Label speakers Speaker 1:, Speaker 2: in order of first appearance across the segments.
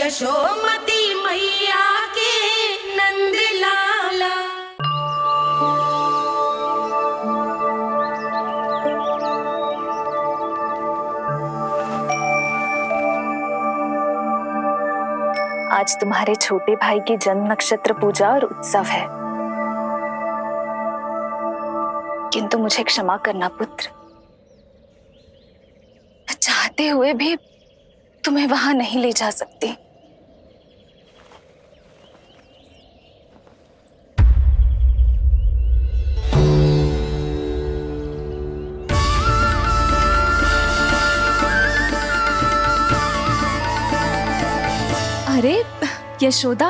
Speaker 1: यशोमती मैया के नंद लाला।
Speaker 2: आज तुम्हारे छोटे भाई की जन्म नक्षत्र पूजा और उत्सव है, किंतु मुझे क्षमा करना पुत्र, मैं चाहते हुए भी तुम्हें वहां नहीं ले जा सकती। अरे यशोदा,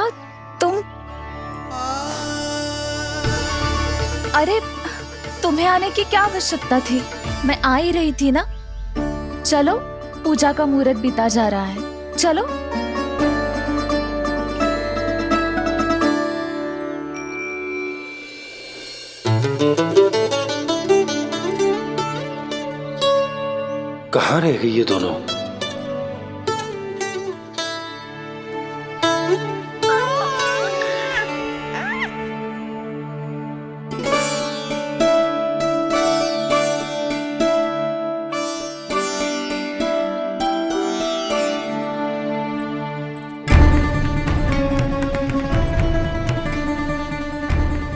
Speaker 2: अरे तुम्हें आने की क्या आवश्यकता थी? मैं आ ही रही थी ना। चलो, पूजा का मुहूर्त बीता जा रहा है, चलो।
Speaker 3: कहाँ रह गई ये दोनों?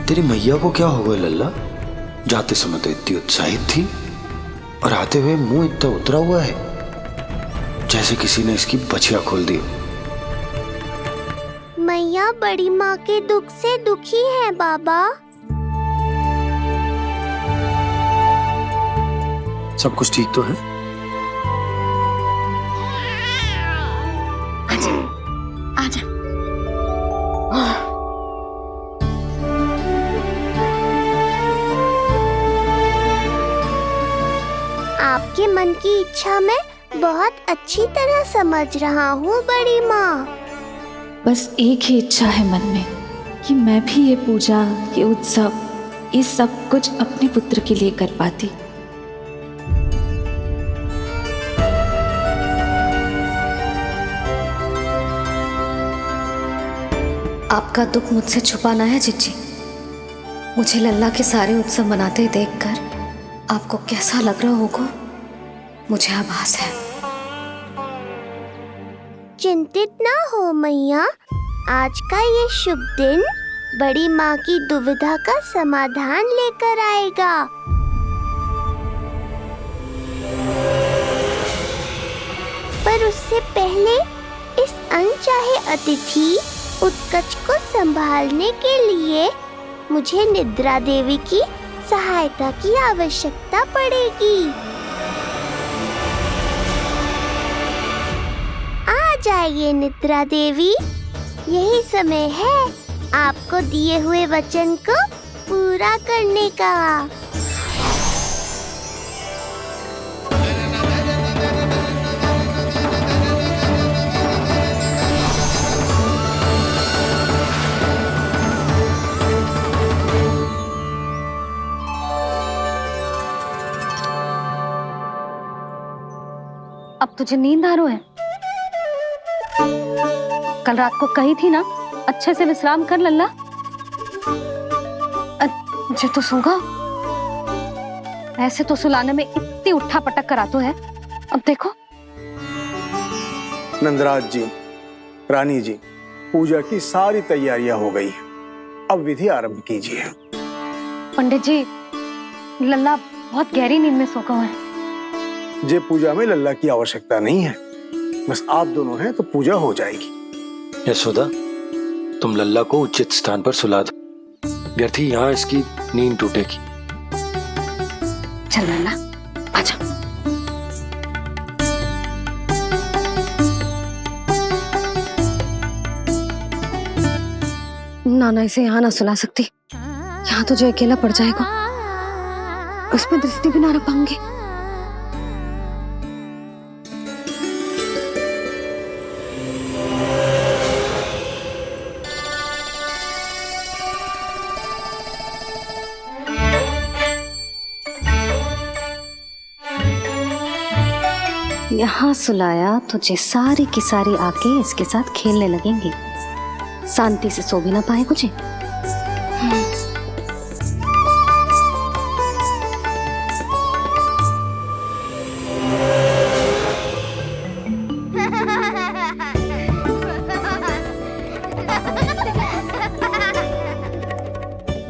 Speaker 3: तेरी मैया को क्या हो गया लल्ला? जाते समय तो इतनी उत्साहित थी और आते हुए मुंह इतना उतरा हुआ है जैसे किसी ने इसकी बछिया खोल दी।
Speaker 4: मैया बड़ी माँ के दुख से दुखी है बाबा।
Speaker 3: सब कुछ ठीक तो है?
Speaker 4: आजा। आपके मन की इच्छा मैं बहुत अच्छी तरह समझ रहा हूँ बड़ी माँ।
Speaker 2: बस एक ही इच्छा है मन में कि मैं भी ये पूजा, ये उत्सव, ये सब कुछ अपने पुत्र के लिए कर पाती।
Speaker 5: आपका दुख मुझसे छुपाना है जिज्जी। मुझे लल्ला के सारे उत्सव मनाते देखकर आपको कैसा लग रहा होगा, मुझे आभास है।
Speaker 4: चिंतित ना हो मैया, आज का ये शुभ दिन बड़ी माँ की दुविधा का समाधान लेकर आएगा। पर उससे पहले इस अनचाहे अतिथि उत्कच को संभालने के लिए मुझे निद्रा देवी की सहायता की आवश्यकता पड़ेगी। आ जाइए निद्रा देवी, यही समय है आपको दिए हुए वचन को पूरा करने का।
Speaker 5: अब तुझे नींद आ रही है? कल रात को कही थी ना अच्छे से विश्राम कर लल्ला। जो तो सोगा, ऐसे तो सुलाने में इतनी उठा पटक करा तो है। अब देखो।
Speaker 6: नंदराज जी, रानी जी, पूजा की सारी तैयारियां हो गई हैं। अब विधि आरंभ कीजिए।
Speaker 5: पंडित जी, लल्ला बहुत गहरी नींद में सो गया है।
Speaker 6: जे पूजा में लल्ला की आवश्यकता नहीं है, बस आप दोनों हैं तो पूजा हो जाएगी।
Speaker 3: यशोदा, तुम लल्ला को उचित स्थान पर सुला दो, व्यर्थ ही यहाँ इसकी नींद टूटेगी।
Speaker 5: चल लल्ला, आजा। नाना इसे यहाँ ना सुला सकती, यहाँ तो जो अकेला पड़ जाएगा, उसमें दृष्टि भी ना रख पाऊंगी। यहाँ सुलाया तो जे सारी की सारी आके इसके साथ खेलने लगेंगी, शांति से सो भी ना पाए कुछ।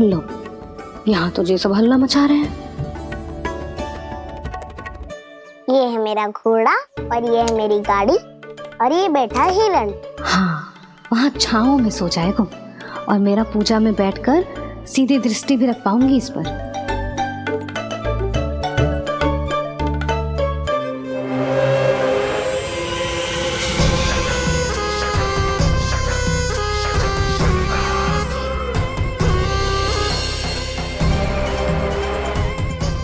Speaker 5: लो, यहाँ तो जे सब हल्ला मचा रहे हैं।
Speaker 4: ये है मेरा घोड़ा और ये है मेरी गाड़ी और ये बैठा है हिरण।
Speaker 5: हाँ, वहाँ छांव में सो जाएगा और मेरा पूजा में बैठकर सीधी दृष्टि भी रख पाऊंगी इस पर।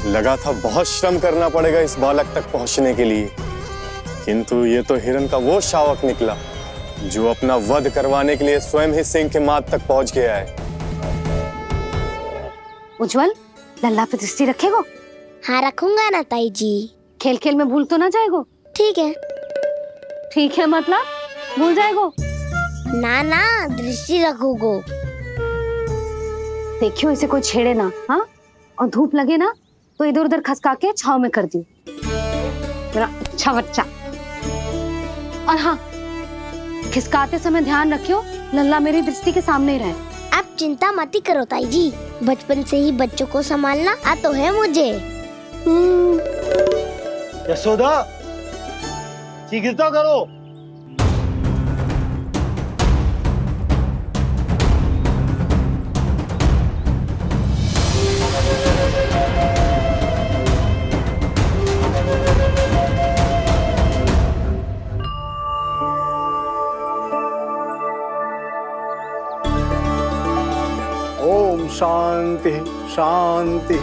Speaker 7: लगा था बहुत श्रम करना पड़ेगा इस बालक तक पहुंचने के लिए, किंतु ये तो हिरण का वो शावक निकला जो अपना वध करवाने के लिए स्वयं ही सिंह के माथ तक पहुंच गया है।
Speaker 5: उज्जवल, लल्ला पे दृष्टि रखेगो?
Speaker 4: हाँ रखूंगा ना ताई जी।
Speaker 5: खेल खेल में भूल तो ना जाएगो?
Speaker 4: ठीक है।
Speaker 5: ठीक है मतलब भूल जाएगो?
Speaker 4: ना ना, दृष्टि रखोगो।
Speaker 5: देखियो इसे कोई छेड़े ना, हाँ? और धूप लगे ना तो इधर उधर खसका के छाव में कर दी। अच्छा बच्चा। और हाँ, खिसकाते समय ध्यान रखियो लल्ला मेरी दृष्टि के सामने ही रहे।
Speaker 4: आप चिंता मत ही करो ताई जी, बचपन से ही बच्चों को संभालना आता है मुझे।
Speaker 8: यशोदा, शीघ्रता करो।
Speaker 6: ओम शांति शांति।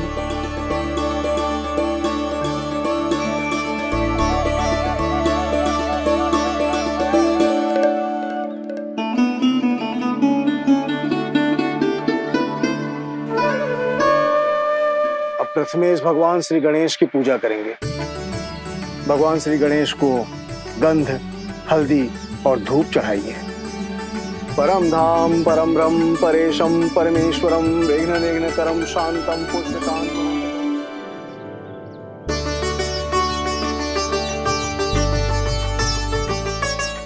Speaker 6: अब प्रथमेश भगवान श्री गणेश की पूजा करेंगे। भगवान श्री गणेश को गंध, हल्दी और धूप चढ़ाइए। परम धाम परम ब्रह्म परेशम परमेश्वरम विघ्न निघ्नकरम शांतम पुष्टकांतम।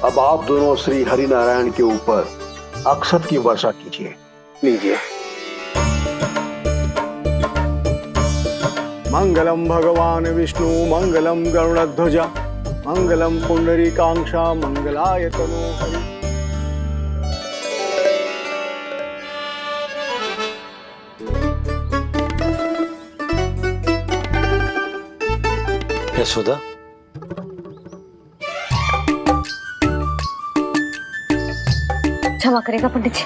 Speaker 9: अब आप दोनों श्री हरि नारायण के ऊपर अक्षत की वर्षा कीजिए।
Speaker 6: लीजिए। मंगलम भगवान विष्णु मंगलम गरुड़ध्वजा मंगलम पुंडरीकांक्षा मंगलाय तनोहरि।
Speaker 3: यशोदा,
Speaker 5: क्षमा करेगा पंडित जी।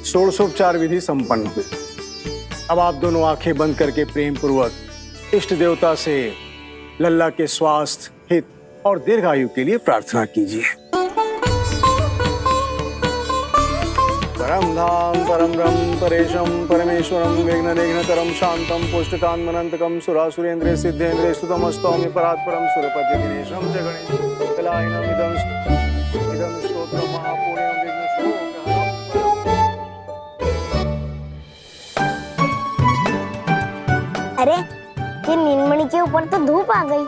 Speaker 6: षोडशोपचार विधि संपन्न हुई। अब आप दोनों आंखें बंद करके प्रेम पूर्वक इष्ट देवता से लल्ला के स्वास्थ्य, हित और दीर्घायु के लिए प्रार्थना कीजिए। परम धाम परम ब्रह्म परेशम परमेश्वरम विघ्न निघ्नकरम शांतम पुष्टकांतमनंतकम सुरासुरेंद्र सिद्धेंद्र स्तुतमस्तौमि परात्परम सुरपति दिनेशम च गणेश कलायनम इदं स्तोत्रम महापुण्यम विघ्नशोकहरम।
Speaker 4: अरे ये नीलमणि के ऊपर तो धूप आ गई।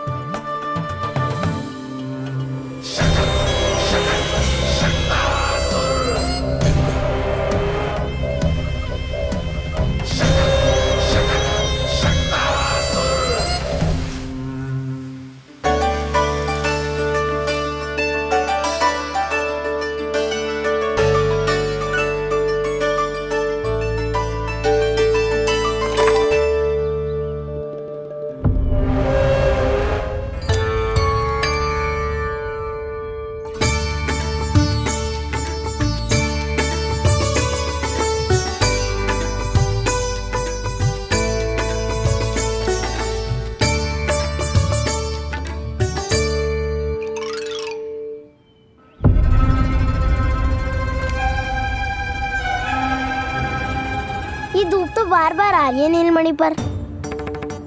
Speaker 4: तो बार बार आ रही है नीलमणि पर,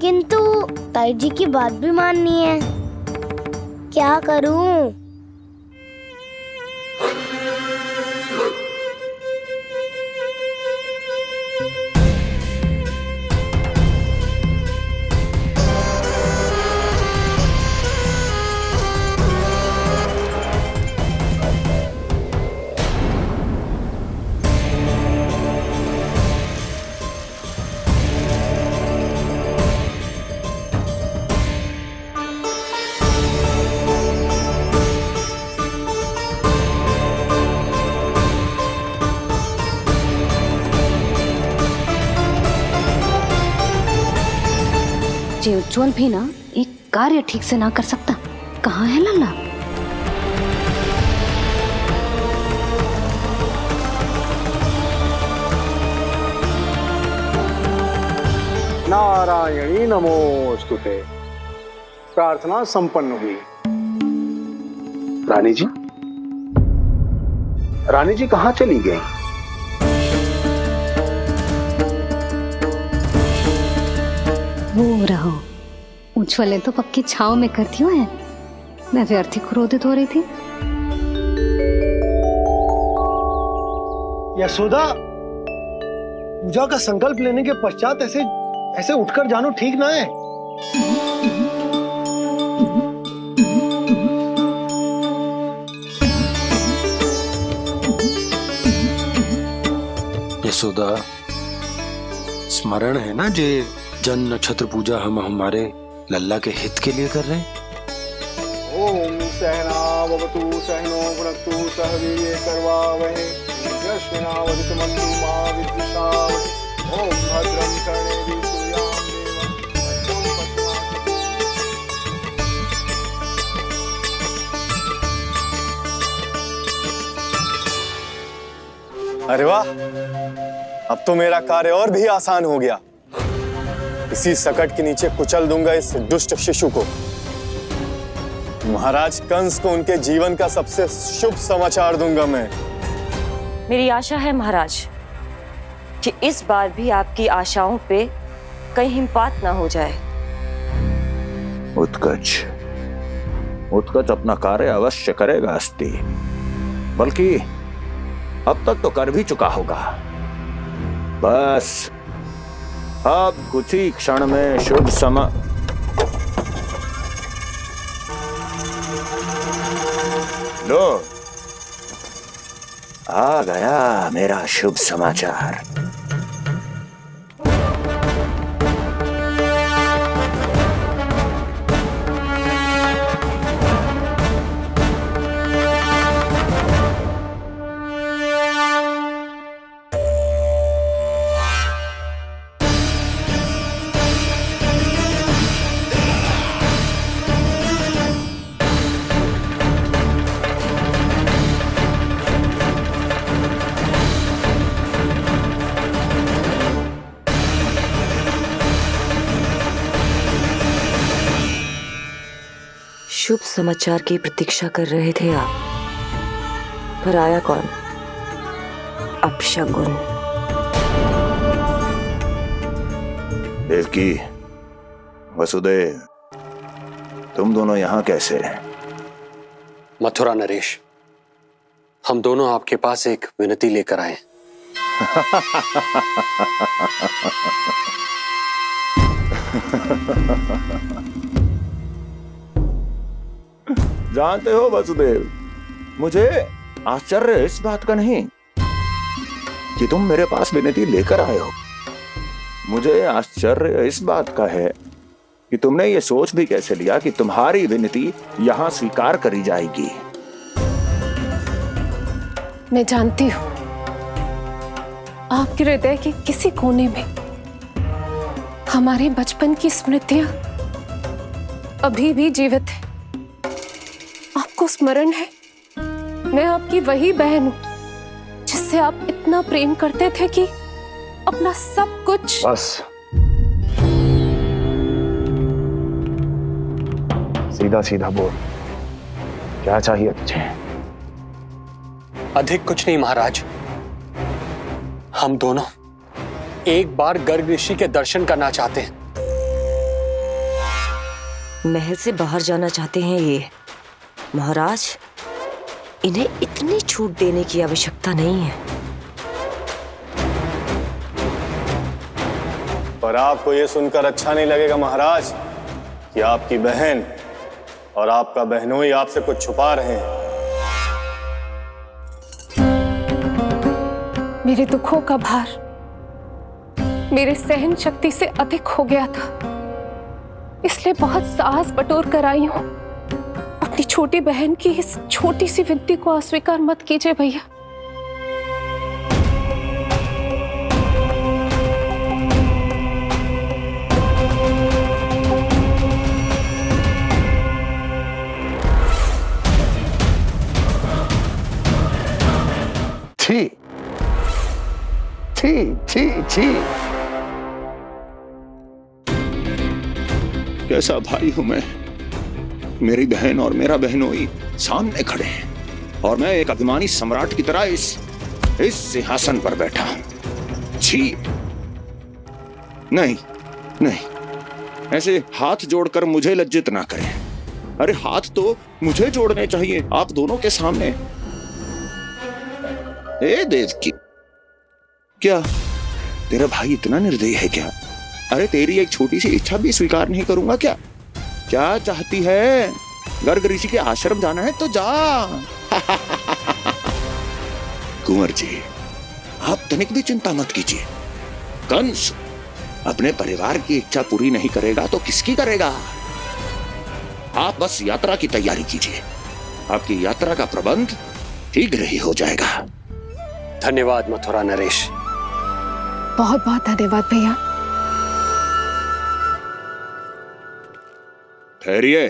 Speaker 4: किंतु ताई जी की बात भी माननी है। क्या करूं?
Speaker 5: जे उज्जवल भी ना एक कार्य ठीक से ना कर सकता, कहाँ है लल्ला?
Speaker 6: नारायणी नमोस्तुते। प्रार्थना संपन्न हुई।
Speaker 9: रानी जी, रानी जी कहाँ चली गई?
Speaker 5: वो रहो, उज्जवल ने तो पक्की छाव में कर दियो है। मैं व्यर्थ ही क्रोधित हो रही थी।
Speaker 8: यशोदा, पूजा का संकल्प लेने के पश्चात ऐसे उठकर जानो ठीक ना है।
Speaker 3: यशोदा, स्मरण है ना जे जन नक्षत्र पूजा हम हमारे लल्ला के हित के लिए कर रहे हैं।
Speaker 6: ओम सहनावतु सहनो भुनक्तु सह वीर्यं करवावहै तेजस्विनावधीतमस्तु मा विद्विषावहै। ओम भद्रं कर्णेभिः सूर्यां देवं भद्रं
Speaker 7: अरे वाह, अब तो मेरा कार्य और भी आसान हो गया। इसी सकट के नीचे कुचल दूंगा इस दुष्ट शिशु को। महाराज कंस को उनके जीवन का सबसे शुभ समाचार दूंगा मैं।
Speaker 1: मेरी आशा है महाराज कि इस बार भी आपकी आशाओं पे कहीं हिमपात ना हो जाए।
Speaker 10: उत्कच अपना कार्य अवश्य करेगा अस्ति, बल्कि अब तक तो कर भी चुका होगा। बस अब कुछ ही क्षण में शुभ समय। लो, आ गया मेरा शुभ समाचार।
Speaker 1: शुभ समाचार की प्रतीक्षा कर रहे थे आप, पर आया कौन? अपशगुन।
Speaker 10: देवकी, वसुदेव, तुम दोनों यहाँ कैसे?
Speaker 3: मथुरा नरेश, हम दोनों आपके पास एक विनती लेकर आए।
Speaker 10: जानते हो वसुदेव, मुझे आश्चर्य इस बात का नहीं कि तुम मेरे पास विनती लेकर आए हो। मुझे आश्चर्य इस बात का है कि तुमने ये सोच भी कैसे लिया कि तुम्हारी विनती यहां स्वीकार करी जाएगी।
Speaker 11: मैं जानती हूं आपके हृदय के किसी कोने में हमारे बचपन की स्मृतियां अभी भी जीवित है। आपको स्मरण है, मैं आपकी वही बहन हूं जिससे आप इतना प्रेम करते थे कि अपना सब कुछ।
Speaker 6: बस सीधा सीधा बोल, क्या चाहिए तुझे?
Speaker 3: अधिक कुछ नहीं महाराज, हम दोनों
Speaker 12: एक बार गर्ग ऋषि के दर्शन करना चाहते हैं।
Speaker 1: महल से बाहर जाना चाहते हैं ये। महाराज, इन्हें इतनी छूट देने की आवश्यकता नहीं है।
Speaker 7: पर आपको ये सुनकर अच्छा नहीं लगेगा महाराज कि आपकी बहन और आपका बहनोई आपसे कुछ छुपा रहे हैं।
Speaker 11: मेरे दुखों का भार मेरे सहन शक्ति से अधिक हो गया था, इसलिए बहुत साहस बटोर कर आई हूं। अपनी छोटी बहन की इस छोटी सी विनती को अस्वीकार मत कीजिए भैया।
Speaker 3: छी छी छी छी।
Speaker 10: कैसा भाई हूं मैं। मेरी बहन और मेरा बहनोई सामने खड़े हैं और मैं एक अभिमानी सम्राट की तरह इस सिंहासन पर बैठा हूं। छी, नहीं नहीं, ऐसे हाथ जोड़कर मुझे लज्जित ना करें। अरे हाथ तो मुझे जोड़ने चाहिए आप दोनों के सामने। ए देवकी, क्या तेरा भाई इतना निर्दयी है क्या? अरे तेरी एक छोटी सी इच्छा भी स्वीकार नहीं करूंगा क्या? क्या चाहती है? गर्ग ऋषि के आश्रम जाना है तो जा। कुंवर जी, आप तनिक भी चिंता मत कीजिए। कंस अपने परिवार की इच्छा पूरी नहीं करेगा तो किसकी करेगा? आप बस यात्रा की तैयारी कीजिए। आपकी यात्रा का प्रबंध शीघ्र ही हो जाएगा।
Speaker 12: धन्यवाद मथुरा नरेश।
Speaker 11: बहुत बहुत धन्यवाद भैया।
Speaker 10: ठहरिए।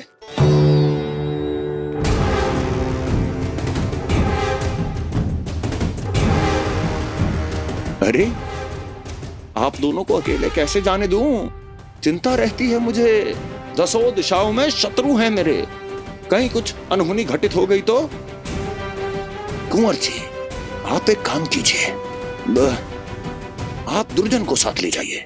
Speaker 10: अरे आप दोनों को अकेले कैसे जाने दूं? चिंता रहती है मुझे। दसों दिशाओं में शत्रु हैं मेरे। कहीं कुछ अनहोनी घटित हो गई तो? कुंवर जी, आप एक काम कीजिए, आप दुर्जन को साथ ले जाइए।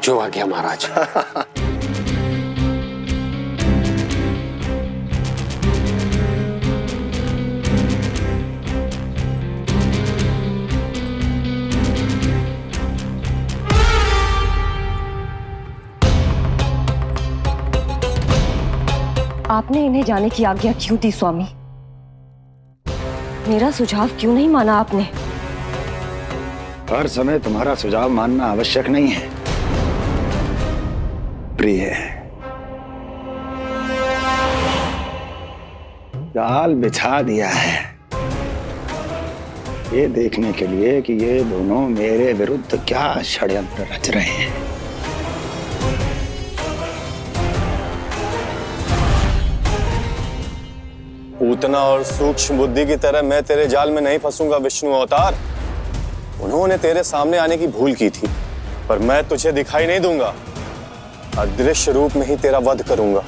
Speaker 12: जो आ गया महाराज।
Speaker 1: आपने इन्हें जाने की आज्ञा क्यों दी स्वामी? मेरा सुझाव क्यों नहीं माना आपने?
Speaker 3: हर समय तुम्हारा सुझाव मानना आवश्यक नहीं है प्रिय। जाल बिछा दिया है ये देखने के लिए कि ये दोनों मेरे विरुद्ध क्या षड्यंत्र रच रहे हैं।
Speaker 7: पूतना और सूक्ष्म बुद्धि की तरह मैं तेरे जाल में नहीं फंसूंगा विष्णु अवतार। उन्होंने तेरे सामने आने की भूल की थी, पर मैं तुझे दिखाई नहीं दूंगा। अदृश्य रूप में ही तेरा वध करूंगा।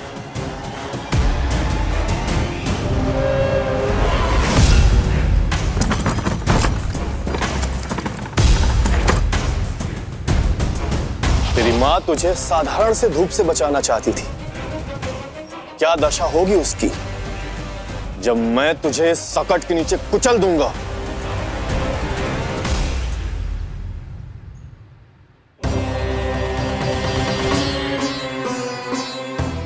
Speaker 7: तेरी मां तुझे साधारण से धूप से बचाना चाहती थी। क्या दशा होगी उसकी जब मैं तुझे इस सकट के नीचे कुचल दूंगा।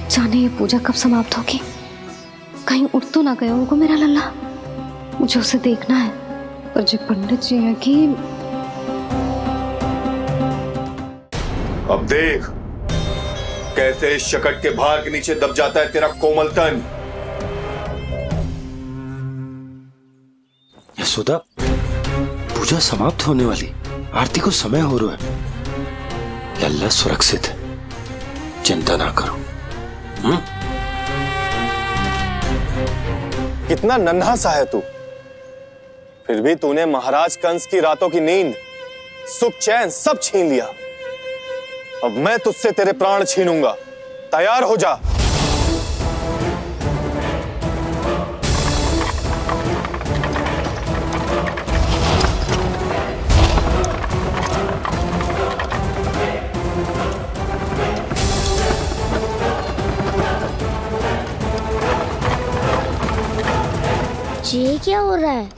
Speaker 5: जाने ये पूजा कब समाप्त होगी? कहीं उठ तो ना गया होगा मेरा लल्ला। मुझे उसे देखना है। पर जो पंडित जी है कि
Speaker 10: अब देख कैसे इस शकट के भार के नीचे दब जाता है तेरा कोमल तन।
Speaker 3: यशोदा, पूजा समाप्त होने वाली, आरती को समय हो रहा है। लल्ला सुरक्षित है, चिंता ना करो।
Speaker 7: कितना नन्हा सा है तू, फिर भी तूने महाराज कंस की रातों की नींद सुख चैन सब छीन लिया। अब मैं तुझसे तेरे प्राण छीनूंगा। तैयार हो जा।
Speaker 4: ये क्या हो रहा है?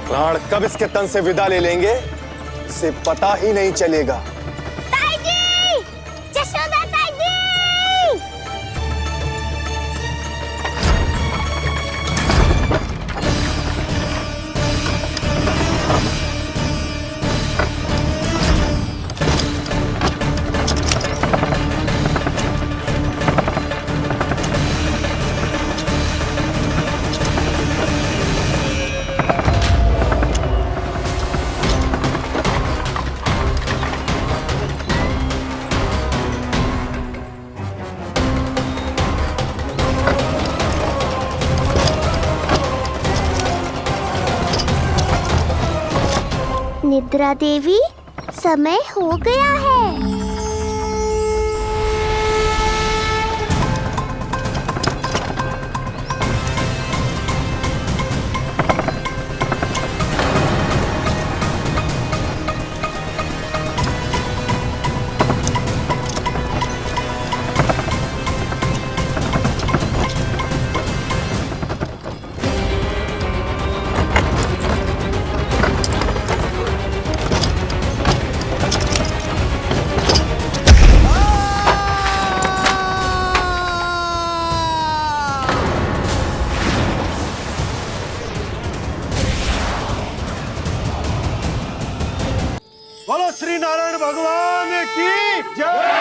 Speaker 7: प्राण कब इसके तन से विदा ले लेंगे इसे पता ही नहीं चलेगा।
Speaker 4: ताई जी! जशोदा ताई जी! निद्रा देवी, समय हो गया है।
Speaker 8: बोलो श्री नारायण भगवान की जय।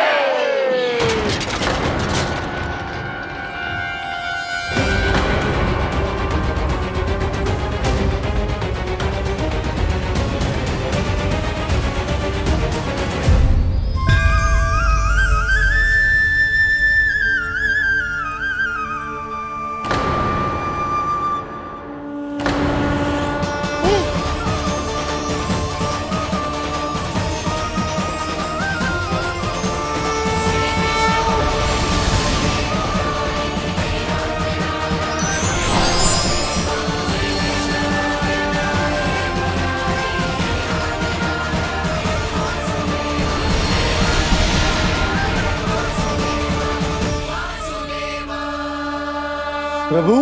Speaker 8: प्रभु,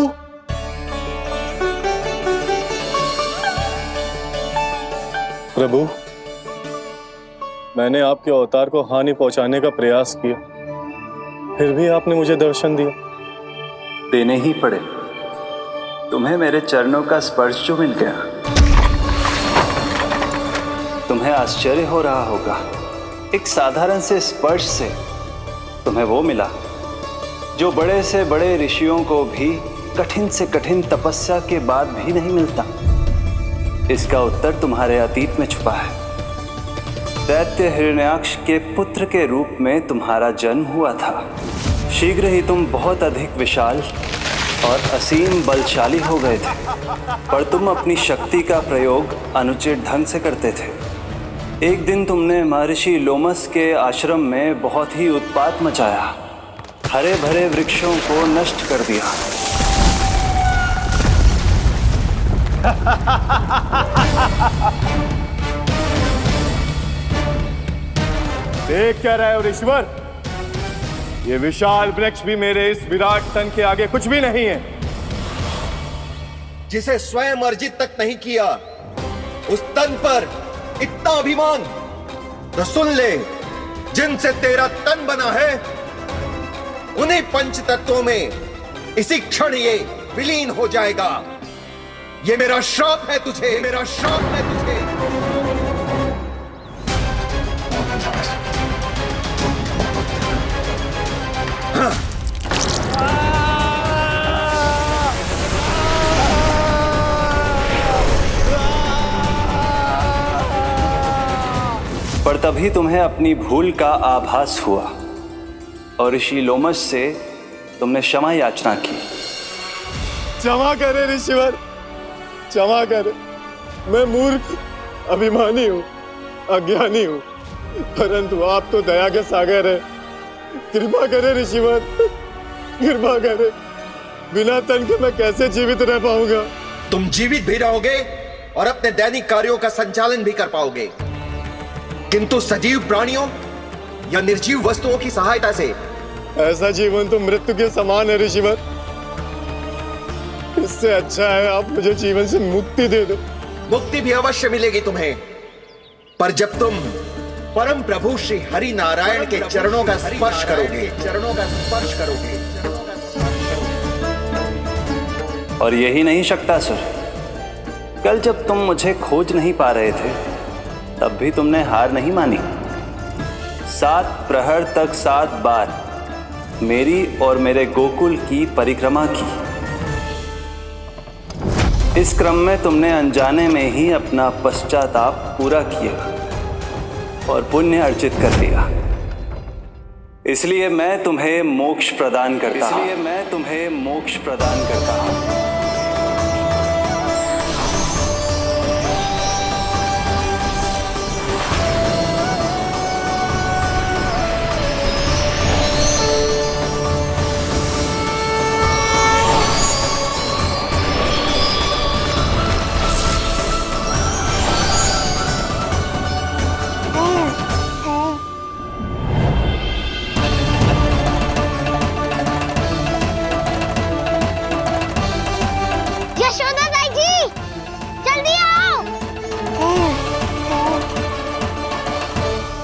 Speaker 7: प्रभु, मैंने आपके अवतार को हानि पहुंचाने का प्रयास किया, फिर भी आपने मुझे दर्शन दिया।
Speaker 13: देने ही पड़े। तुम्हें मेरे चरणों का स्पर्श जो मिल गया, तुम्हें आश्चर्य हो रहा होगा। एक साधारण से स्पर्श से तुम्हें वो मिला जो बड़े से बड़े ऋषियों को भी कठिन से कठिन तपस्या के बाद भी नहीं मिलता। इसका उत्तर तुम्हारे अतीत में छुपा है। दैत्य हिरण्याक्ष के पुत्र के रूप में तुम्हारा जन्म हुआ था। शीघ्र ही तुम बहुत अधिक विशाल और असीम बलशाली हो गए थे, पर तुम अपनी शक्ति का प्रयोग अनुचित ढंग से करते थे। एक दिन तुमने महर्षि लोमस के आश्रम में बहुत ही उत्पात मचाया, हरे भरे वृक्षों को नष्ट कर दिया।
Speaker 7: देख क्या रहे हो ऋषिवर? ये विशाल वृक्ष भी मेरे इस विराट तन के आगे कुछ भी नहीं है।
Speaker 14: जिसे स्वयं अर्जित तक नहीं किया, उस तन पर इतना अभिमान। तो सुन ले, जिनसे तेरा तन बना है, उन्हीं पंच तत्वों में इसी क्षण ये विलीन हो जाएगा। ये मेरा श्राप है तुझे, मेरा श्राप है तुझे।
Speaker 13: पर तभी तुम्हें अपनी भूल का आभास हुआ और ऋषि लोमश से तुमने क्षमा याचना की।
Speaker 7: क्षमा करे ऋषिवर, क्षमा करे। मैं मूर्ख, अभिमानी हूँ, अज्ञानी हूँ, परंतु आप तो दया के सागर है। कृपा करे ऋषिवर, कृपा करे। बिना तन के मैं कैसे जीवित रह पाऊंगा?
Speaker 14: तुम जीवित भी रहोगे और अपने दैनिक कार्यों का संचालन भी कर पाओगे, किंतु सजीव प्राणियों या निर्जीव वस्तुओं की सहायता से।
Speaker 7: ऐसा जीवन तो मृत्यु के समान है ऋषिवर। इससे अच्छा है आप मुझे जीवन से मुक्ति दे दो।
Speaker 14: मुक्ति भी अवश्य मिलेगी तुम्हें, पर जब तुम परम प्रभु श्री हरि नारायण के चरणों का स्पर्श करोगे, चरणों का स्पर्श करोगे।
Speaker 13: और यही नहीं शक्तासुर, कल जब तुम मुझे खोज नहीं पा रहे थे, तब भी तुमने हार नहीं मानी। 7 प्रहर तक 7 बार मेरी और मेरे गोकुल की परिक्रमा की। इस क्रम में तुमने अनजाने में ही अपना पश्चाताप पूरा किया और पुण्य अर्जित कर लिया। इसलिए मैं तुम्हें मोक्ष प्रदान करता हूं। इसलिए मैं तुम्हें मोक्ष प्रदान करता हूं।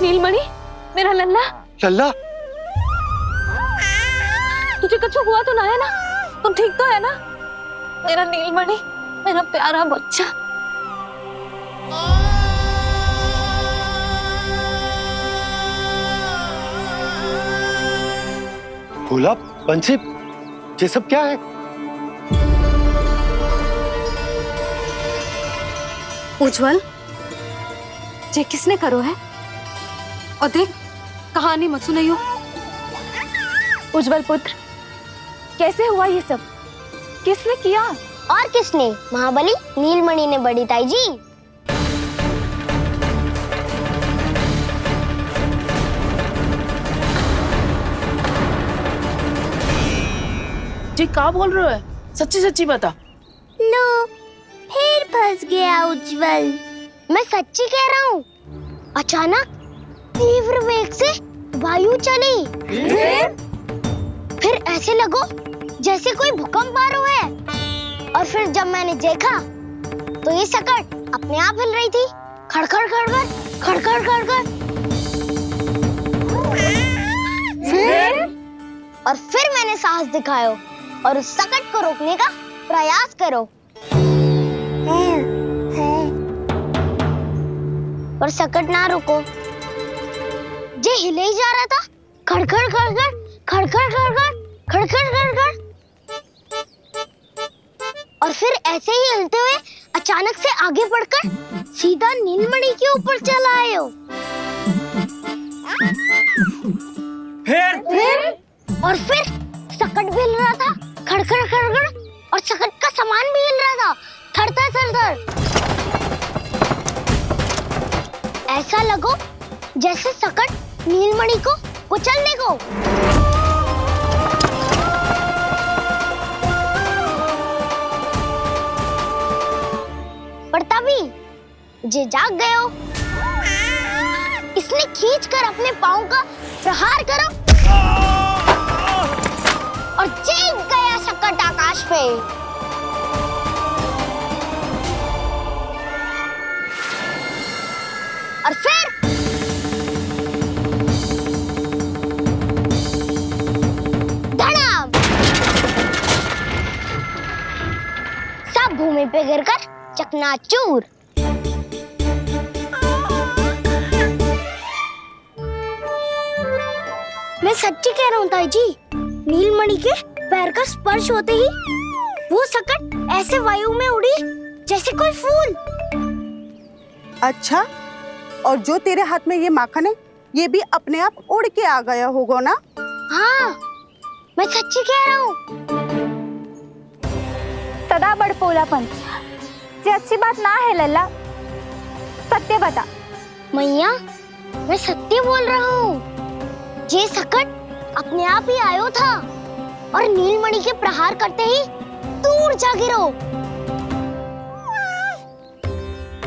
Speaker 2: नीलमणि, मेरा लल्ला।
Speaker 8: लल्ला,
Speaker 2: तुझे कुछ हुआ तो ना है ना? तुम ठीक तो है ना? मेरा नीलमणि, मेरा प्यारा बच्चा।
Speaker 8: भोला, बंसी, ये सब क्या है?
Speaker 5: उज्जवल, ये किसने करो है? और देख, कहानी मत सुनाइयो।
Speaker 2: उज्जवल पुत्र, कैसे हुआ ये सब? किसने किया?
Speaker 4: और किसने? महाबली नीलमणि ने बड़ी ताई जी।
Speaker 15: जी क्या बोल रहे हो? सच्ची सच्ची बता।
Speaker 4: लो, फिर फंस गया उज्जवल। मैं सच्ची कह रहा हूँ। अचानक तीव्र वेग से वायु चली। फिर ऐसे लगो जैसे कोई भूकंप आ रहा है। और फिर जब मैंने देखा तो ये सकट अपने आप हिल रही थी, खड़खड़ खड़खड़ खड़खड़ खड़खड़। फिर मैंने साहस दिखाया और उस सकट को रोकने का प्रयास करो, पर सकट ना रुको। जे हिले ही जा रहा था, खड़खड़ खड़खड़ खड़खड़ खड़खड़ खड़खड़ खड़खड़। और फिर ऐसे ही हिलते हुए अचानक से आगे बढ़कर सीधा नीलमणि के ऊपर चला आए हो। और फिर सकट भी हिल रहा था, खड़खड़ खड़खड़, और सकट का सामान भी हिल रहा था, थरथर थरथर। ऐसा लगो जैसे सकट नीलमणि को कुचलने को। जे जाग गए हो, इसलिए खींचकर अपने पाँव का प्रहार करो और जीत गया सकट आकाश पे। और फिर धड़ाम, सब भूमि पे गिरकर चकनाचूर। मैं सच्ची कह रहा हूँ ताई जी, नीलमणि के पैर का स्पर्श होते ही वो सकट ऐसे वायु में उड़ी जैसे कोई फूल।
Speaker 16: अच्छा, और जो तेरे हाथ में ये माखन है, ये भी अपने आप उड़ के आ गया होगा ना?
Speaker 4: हाँ, मैं सच्ची कह रहा हूँ।
Speaker 17: सदा बड़पोलापन, ये अच्छी बात ना है लल्ला, सत्य बता।
Speaker 4: मैया, मैं सत्य बोल रहा हूँ। ये सकट अपने आप ही आयो था और नीलमणि के प्रहार करते ही दूर जा गिरो।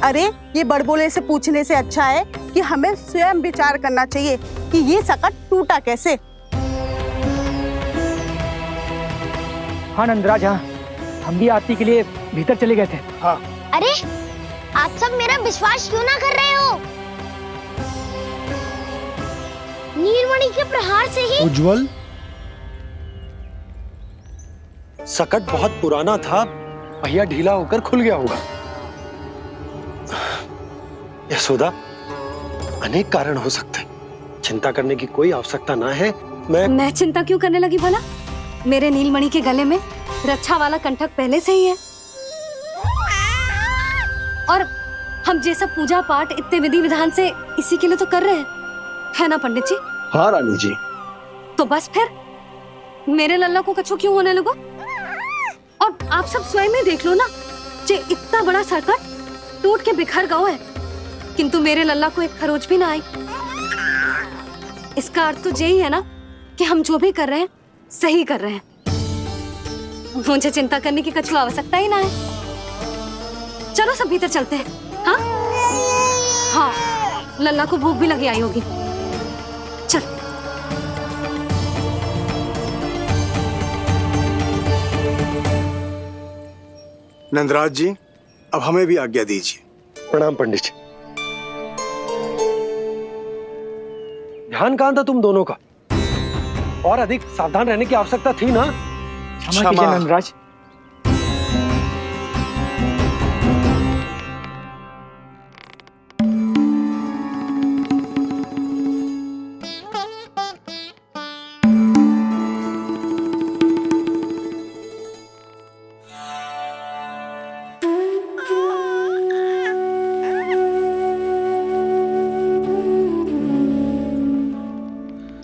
Speaker 16: अरे, ये बड़बोले से पूछने से अच्छा है कि हमें स्वयं विचार करना चाहिए कि ये सकट टूटा कैसे।
Speaker 18: हाँ नंदराज, हाँ, हम भी आरती के लिए भीतर चले गए थे।
Speaker 6: हाँ।
Speaker 4: अरे, आप सब मेरा विश्वास क्यों ना कर रहे हो? नीलमणि के प्रहार से ही
Speaker 8: उज्जवल, सकट बहुत पुराना था, पहिया ढीला होकर खुल गया होगा। यशोदा, अनेक कारण हो सकते हैं, चिंता करने की कोई आवश्यकता ना है।
Speaker 5: मैं चिंता क्यों करने लगी भला? मेरे नीलमणि के गले में रक्षा वाला कंठक पहले से ही है, और हम ये सब पूजा पाठ इतने विधि विधान से इसी के लिए तो कर रहे हैं, है ना पंडित जी?
Speaker 8: हाँ रानी जी।
Speaker 5: तो बस फिर मेरे लल्ला को कछु क्यों होने लगा? और आप सब स्वयं ही देख लो ना, जे इतना बड़ा सकट टूट के बिखर गया है, किंतु मेरे लल्ला को एक खरोच भी ना आई। इसका अर्थ तो यही है ना कि हम जो भी कर रहे हैं सही कर रहे हैं। मुझे चिंता करने की कछु आवश्यकता ही ना है। चलो सब भीतर चलते हैं। हाँ हाँ, लल्ला को भूख भी लगी आई होगी। चल।
Speaker 6: नंदराज जी, अब हमें भी आज्ञा दीजिए।
Speaker 8: प्रणाम पंडित जी। ध्यान कहाँ था तुम दोनों का? और अधिक सावधान रहने की आवश्यकता थी ना?
Speaker 18: क्षमा कीजिए नंदराज।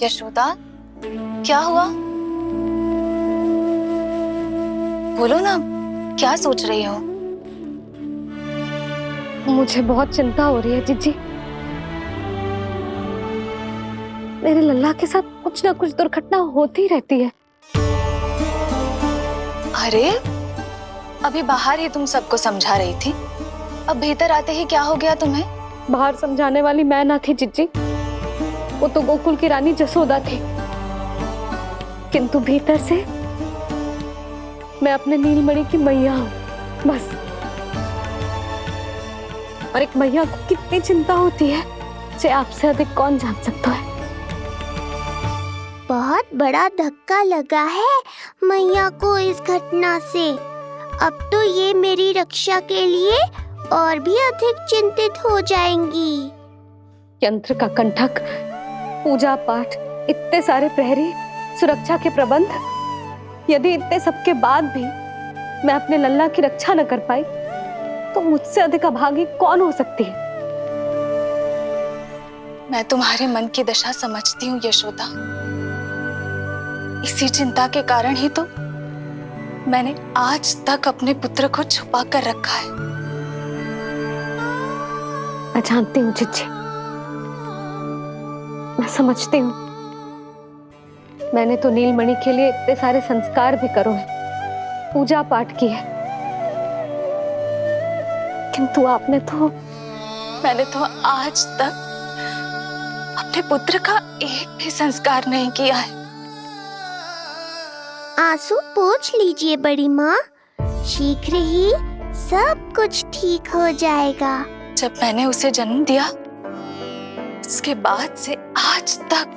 Speaker 2: यशोदा, क्या हुआ? बोलो ना, क्या सोच रही हो?
Speaker 5: मुझे बहुत चिंता हो रही है जीजी। मेरे लल्ला के साथ कुछ ना कुछ दुर्घटना होती रहती है।
Speaker 2: अरे, अभी बाहर ही तुम सबको समझा रही थी, अब भीतर आते ही क्या हो गया तुम्हें?
Speaker 5: बाहर समझाने वाली मैं ना थी जीजी, वो तो गोकुल की रानी जसोदा थी, किंतु भीतर से मैं अपने नीलमणि की मैया हूँ, बस। और एक मैया को कितनी चिंता होती है, से आपसे अधिक कौन जान सकता है।
Speaker 4: बहुत बड़ा धक्का लगा है मैया को इस घटना से। अब तो ये मेरी रक्षा के लिए और भी अधिक चिंतित हो जाएंगी।
Speaker 5: यंत्र का कंठक, पूजा पाठ, इतने सारे प्रहरी, सुरक्षा के प्रबंध, यदि इतने सबके बाद भी मैं अपने लल्ला की रक्षा न कर पाई तो मुझसे अधिक अभागी कौन हो सकती है?
Speaker 2: मैं तुम्हारे मन की दशा समझती हूँ यशोदा। इसी चिंता के कारण ही तो मैंने आज तक अपने पुत्र को छुपा कर रखा है।
Speaker 5: मैं जानती हूँ जीजी, मैं समझती हूँ। मैंने तो नीलमणि के लिए इतने सारे संस्कार भी करो हैं, पूजा पाठ की है, किंतु आपने तो
Speaker 2: मैंने तो आज तक अपने पुत्र का एक भी संस्कार नहीं किया है।
Speaker 4: आंसू पोंछ लीजिए बड़ी माँ, शीघ्र ही सब कुछ ठीक हो जाएगा।
Speaker 2: जब मैंने उसे जन्म दिया उसके बाद से आज तक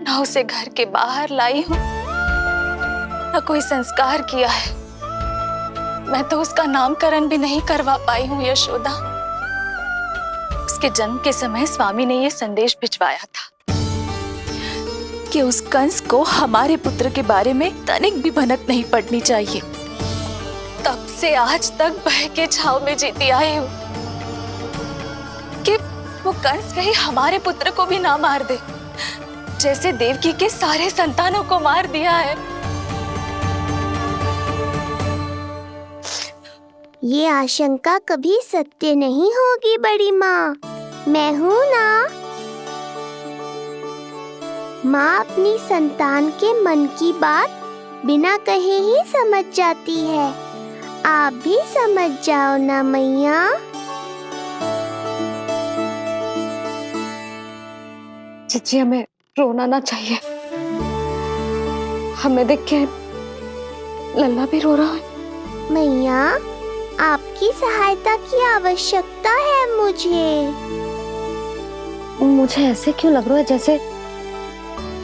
Speaker 2: न उसे घर के बाहर लाई हूँ न कोई संस्कार किया है। मैं तो उसका नामकरण भी नहीं करवा पाई हूँ यशोदा। उसके जन्म के समय स्वामी ने यह संदेश भिजवाया था कि उस कंस को हमारे पुत्र के बारे में तनिक भी भनक नहीं पड़नी चाहिए। तब से आज तक भय के छाव में जीती आई हूँ कि वो कंस कहीं हमारे पुत्र को भी ना मार दे, जैसे देवकी के सारे संतानों को मार दिया है।
Speaker 4: ये आशंका कभी सत्य नहीं होगी बड़ी माँ, मैं हूँ ना। माँ अपनी संतान के मन की बात बिना कहे ही समझ जाती है। आप भी समझ जाओ ना मैया।
Speaker 5: चिची, हमें रोना ना चाहिए। हमें देख के लल्ला भी रो रहा है।
Speaker 4: मैया, आपकी सहायता की आवश्यकता है मुझे।
Speaker 5: मुझे ऐसे क्यों लग रहा है जैसे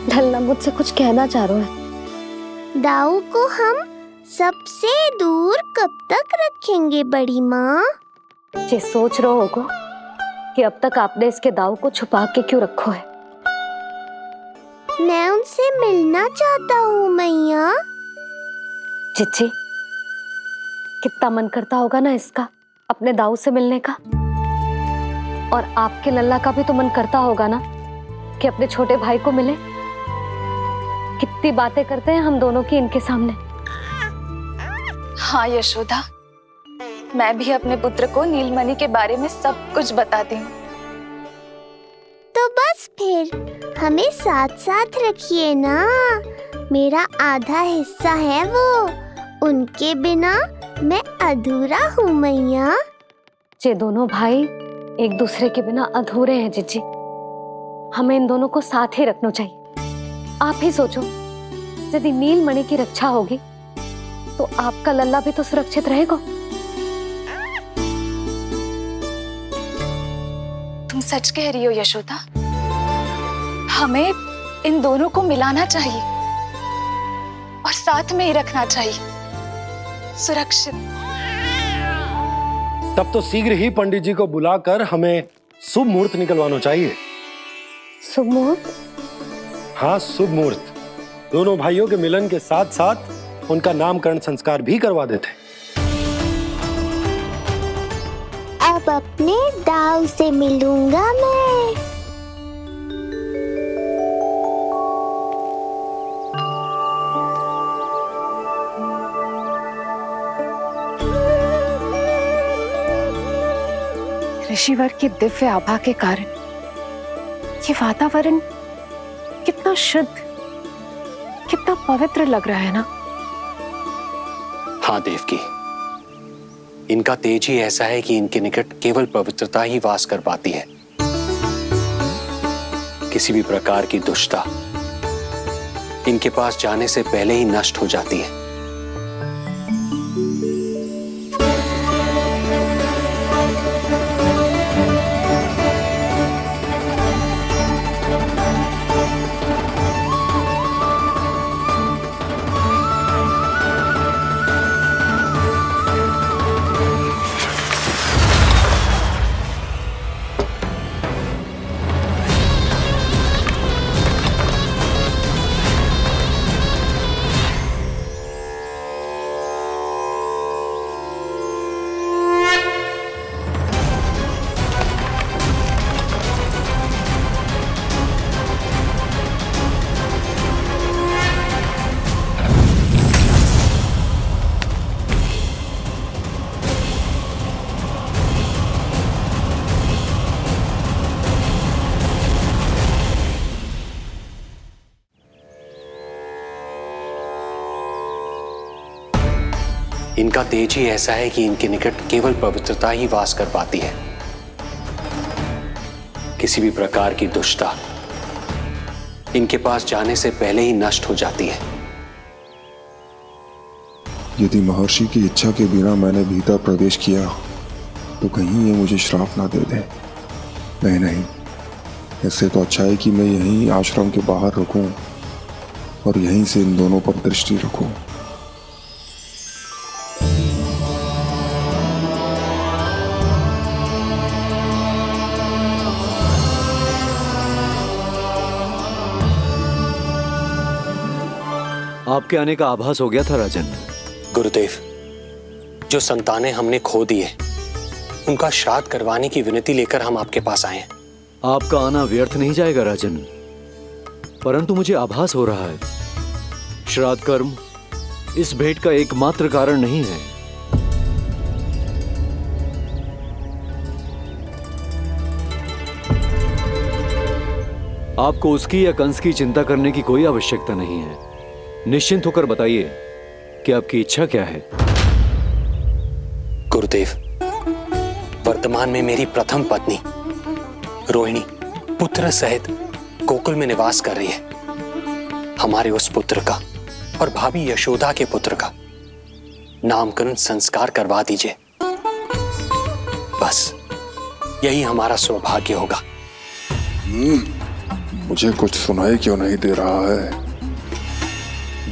Speaker 5: लल्ला मुझसे कुछ कहना चाह रहा है।
Speaker 4: दाऊ को हम सबसे दूर कब तक रखेंगे बड़ी माँ?
Speaker 5: ये सोच रहे होगो कि अब तक आपने इसके दाऊ को छुपा के क्यों रखो है।
Speaker 4: मैं उनसे मिलना चाहता हूँ मैया।
Speaker 5: चिची, कितना मन करता होगा ना इसका अपने दाऊ से मिलने का। और आपके लल्ला का भी तो मन करता होगा ना कि अपने छोटे भाई को मिले। कितनी बातें करते हैं हम दोनों की इनके सामने।
Speaker 2: हाँ यशोदा, मैं भी अपने पुत्र को नीलमणि के बारे में सब कुछ बताती हूँ।
Speaker 4: तो बस फिर हमें साथ साथ रखिए ना। मेरा आधा हिस्सा है वो, उनके बिना मैं अधूरा हूँ मैया।
Speaker 5: ये दोनों भाई एक दूसरे के बिना अधूरे हैं जीजी। हमें इन दोनों को साथ ही रखना चाहिए। आप ही सोचो, यदि नीलमणि की रक्षा होगी तो आपका लल्ला भी तो सुरक्षित रहेगा।
Speaker 2: तुम सच कह रही हो यशोदा। हमें इन दोनों को मिलाना चाहिए और साथ में ही रखना चाहिए, सुरक्षित।
Speaker 8: तब तो शीघ्र ही पंडित जी को बुलाकर हमें शुभ मुहूर्त निकलवाना चाहिए।
Speaker 5: शुभ मुहूर्त?
Speaker 8: हाँ, शुभ मुहूर्त। दोनों भाइयों के मिलन के साथ साथ उनका नामकरण संस्कार भी करवा देते।
Speaker 4: अब अपने दाऊ से मिलूंगा मैं।
Speaker 11: ऋषिवर की दिव्य आभा के कारण ये वातावरण कितना शुद्ध, कितना पवित्र लग रहा है ना।
Speaker 12: हाँ देवकी, इनका तेज ही ऐसा है कि इनके निकट केवल पवित्रता ही वास कर पाती है। किसी भी प्रकार की दुष्टता इनके पास जाने से पहले ही नष्ट हो जाती है। इनका तेज ही ऐसा है कि इनके निकट केवल पवित्रता ही वास कर पाती है। किसी भी प्रकार की दुष्टता इनके पास जाने से पहले ही नष्ट हो जाती है।
Speaker 19: यदि महर्षि की इच्छा के बिना मैंने भीतर प्रवेश किया तो कहीं ये मुझे श्राप ना दे दे। नहीं, इससे तो अच्छा है कि मैं यहीं आश्रम के बाहर रुकूं और यहीं से इन दोनों पर दृष्टि रखूं।
Speaker 20: आपके आने का आभास हो गया था राजन।
Speaker 12: गुरुदेव, जो संतानें हमने खो दी है उनका श्राद्ध करवाने की विनती लेकर हम आपके पास आए हैं।
Speaker 20: आपका आना व्यर्थ नहीं जाएगा राजन, परंतु मुझे आभास हो रहा है श्राद्ध कर्म इस भेंट का एकमात्र कारण नहीं है। आपको उसकी या कंस की चिंता करने की कोई आवश्यकता नहीं है। निश्चिंत होकर बताइए कि आपकी इच्छा क्या है।
Speaker 12: गुरुदेव, वर्तमान में मेरी प्रथम पत्नी रोहिणी पुत्र सहित गोकुल में निवास कर रही है। हमारे उस पुत्र का और भाभी यशोदा के पुत्र का नामकरण संस्कार करवा दीजिए। बस यही हमारा सौभाग्य होगा।
Speaker 19: मुझे कुछ सुनाई क्यों नहीं दे रहा है?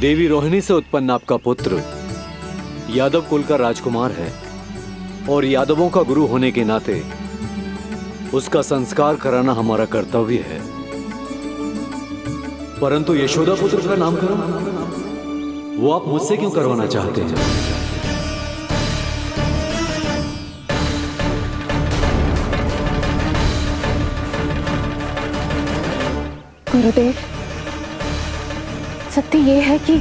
Speaker 20: देवी रोहिणी से उत्पन्न आपका पुत्र यादव कुल का राजकुमार है और यादवों का गुरु होने के नाते उसका संस्कार कराना हमारा कर्तव्य है। परंतु यशोदा पुत्र का नामकरण वो आप मुझसे क्यों करवाना चाहते हैं?
Speaker 11: गुरुदेव, सत्य ये है कि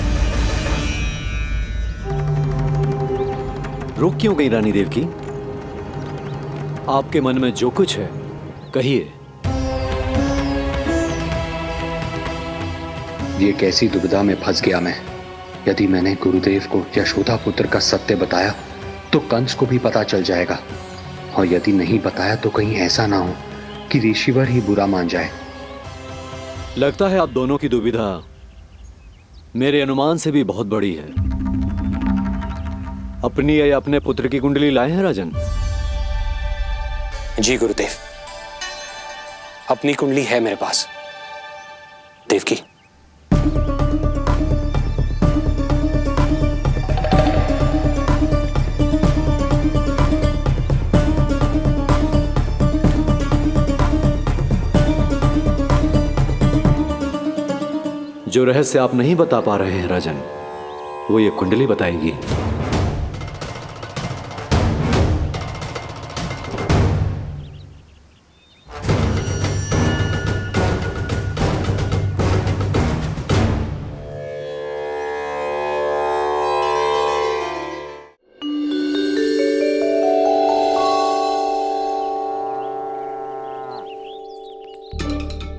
Speaker 20: रुक क्यों गई रानी देवकी? आपके मन में जो कुछ है कहिए।
Speaker 12: ये कैसी दुविधा में फंस गया मैं। यदि मैंने गुरुदेव को यशोदा पुत्र का सत्य बताया तो कंस को भी पता चल जाएगा, और यदि नहीं बताया तो कहीं ऐसा ना हो कि ऋषिवर ही बुरा मान जाए।
Speaker 20: लगता है आप दोनों की दुविधा मेरे अनुमान से भी बहुत बड़ी है। अपनी या अपने पुत्र की कुंडली लाए हैं राजन?
Speaker 12: जी गुरुदेव, अपनी कुंडली है मेरे पास। देवकी,
Speaker 20: जो रहस्य आप नहीं बता पा रहे हैं राजन, वो ये कुंडली बताएगी।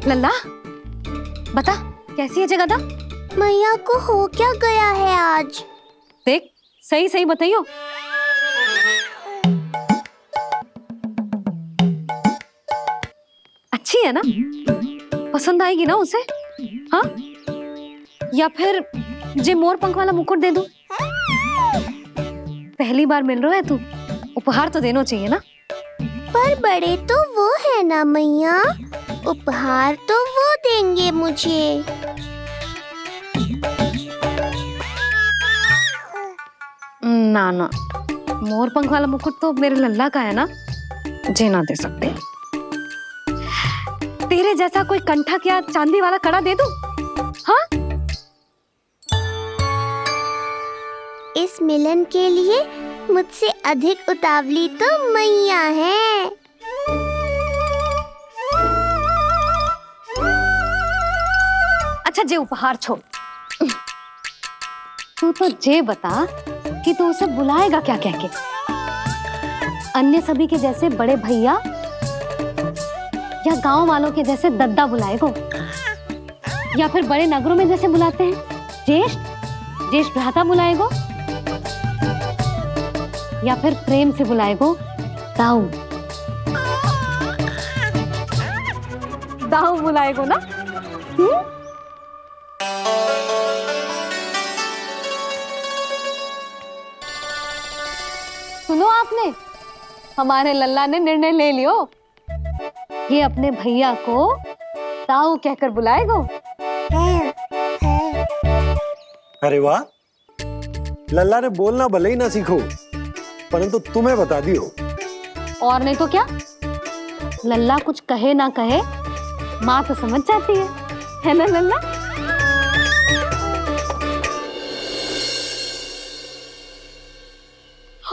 Speaker 5: लल्ला, बता कैसी है जगदा?
Speaker 4: मैया को हो क्या गया है आज?
Speaker 5: देख, सही सही बताइयो। अच्छी है ना? पसंद आएगी ना उसे? हाँ? या फिर जे मोर पंख वाला मुकुट दे दूं? पहली बार मिल रहा है तू, उपहार तो देना चाहिए ना?
Speaker 4: पर बड़े तो वो है ना मैया, उपहार तो वो देंगे मुझे।
Speaker 5: ना ना, मोर पंख वाला मुकुट तो मेरे लल्ला का है ना, जे ना दे सकते। तेरे जैसा कोई कंठक या चांदी वाला कड़ा दे दूं? हाँ?
Speaker 4: इस मिलन के लिए मुझसे अधिक उतावली तो मैया है।
Speaker 5: अच्छा, जे उपहार छोड़, तू तो जे बता कि तू उसे बुलाएगा क्या कह के? अन्य सभी के जैसे बड़े भैया या गांव वालों के जैसे दद्दा बुलाएगो, या फिर बड़े नगरों में जैसे बुलाते हैं ज्येष्ठ भ्राता बुलाएगो, या फिर प्रेम से बुलाएगो ताऊ? दाऊ बुलाएगो ना? सुनो आपने, हमारे लल्ला ने निर्णय ले लियो, ये अपने भैया को दाऊ कहकर बुलाएगो।
Speaker 8: अरे वाह, लल्ला ने बोलना भले ही ना सीखो, परंतु तुम्हें बता दियो।
Speaker 5: और नहीं तो क्या, लल्ला कुछ कहे ना कहे माँ तो समझ जाती है ना लल्ला?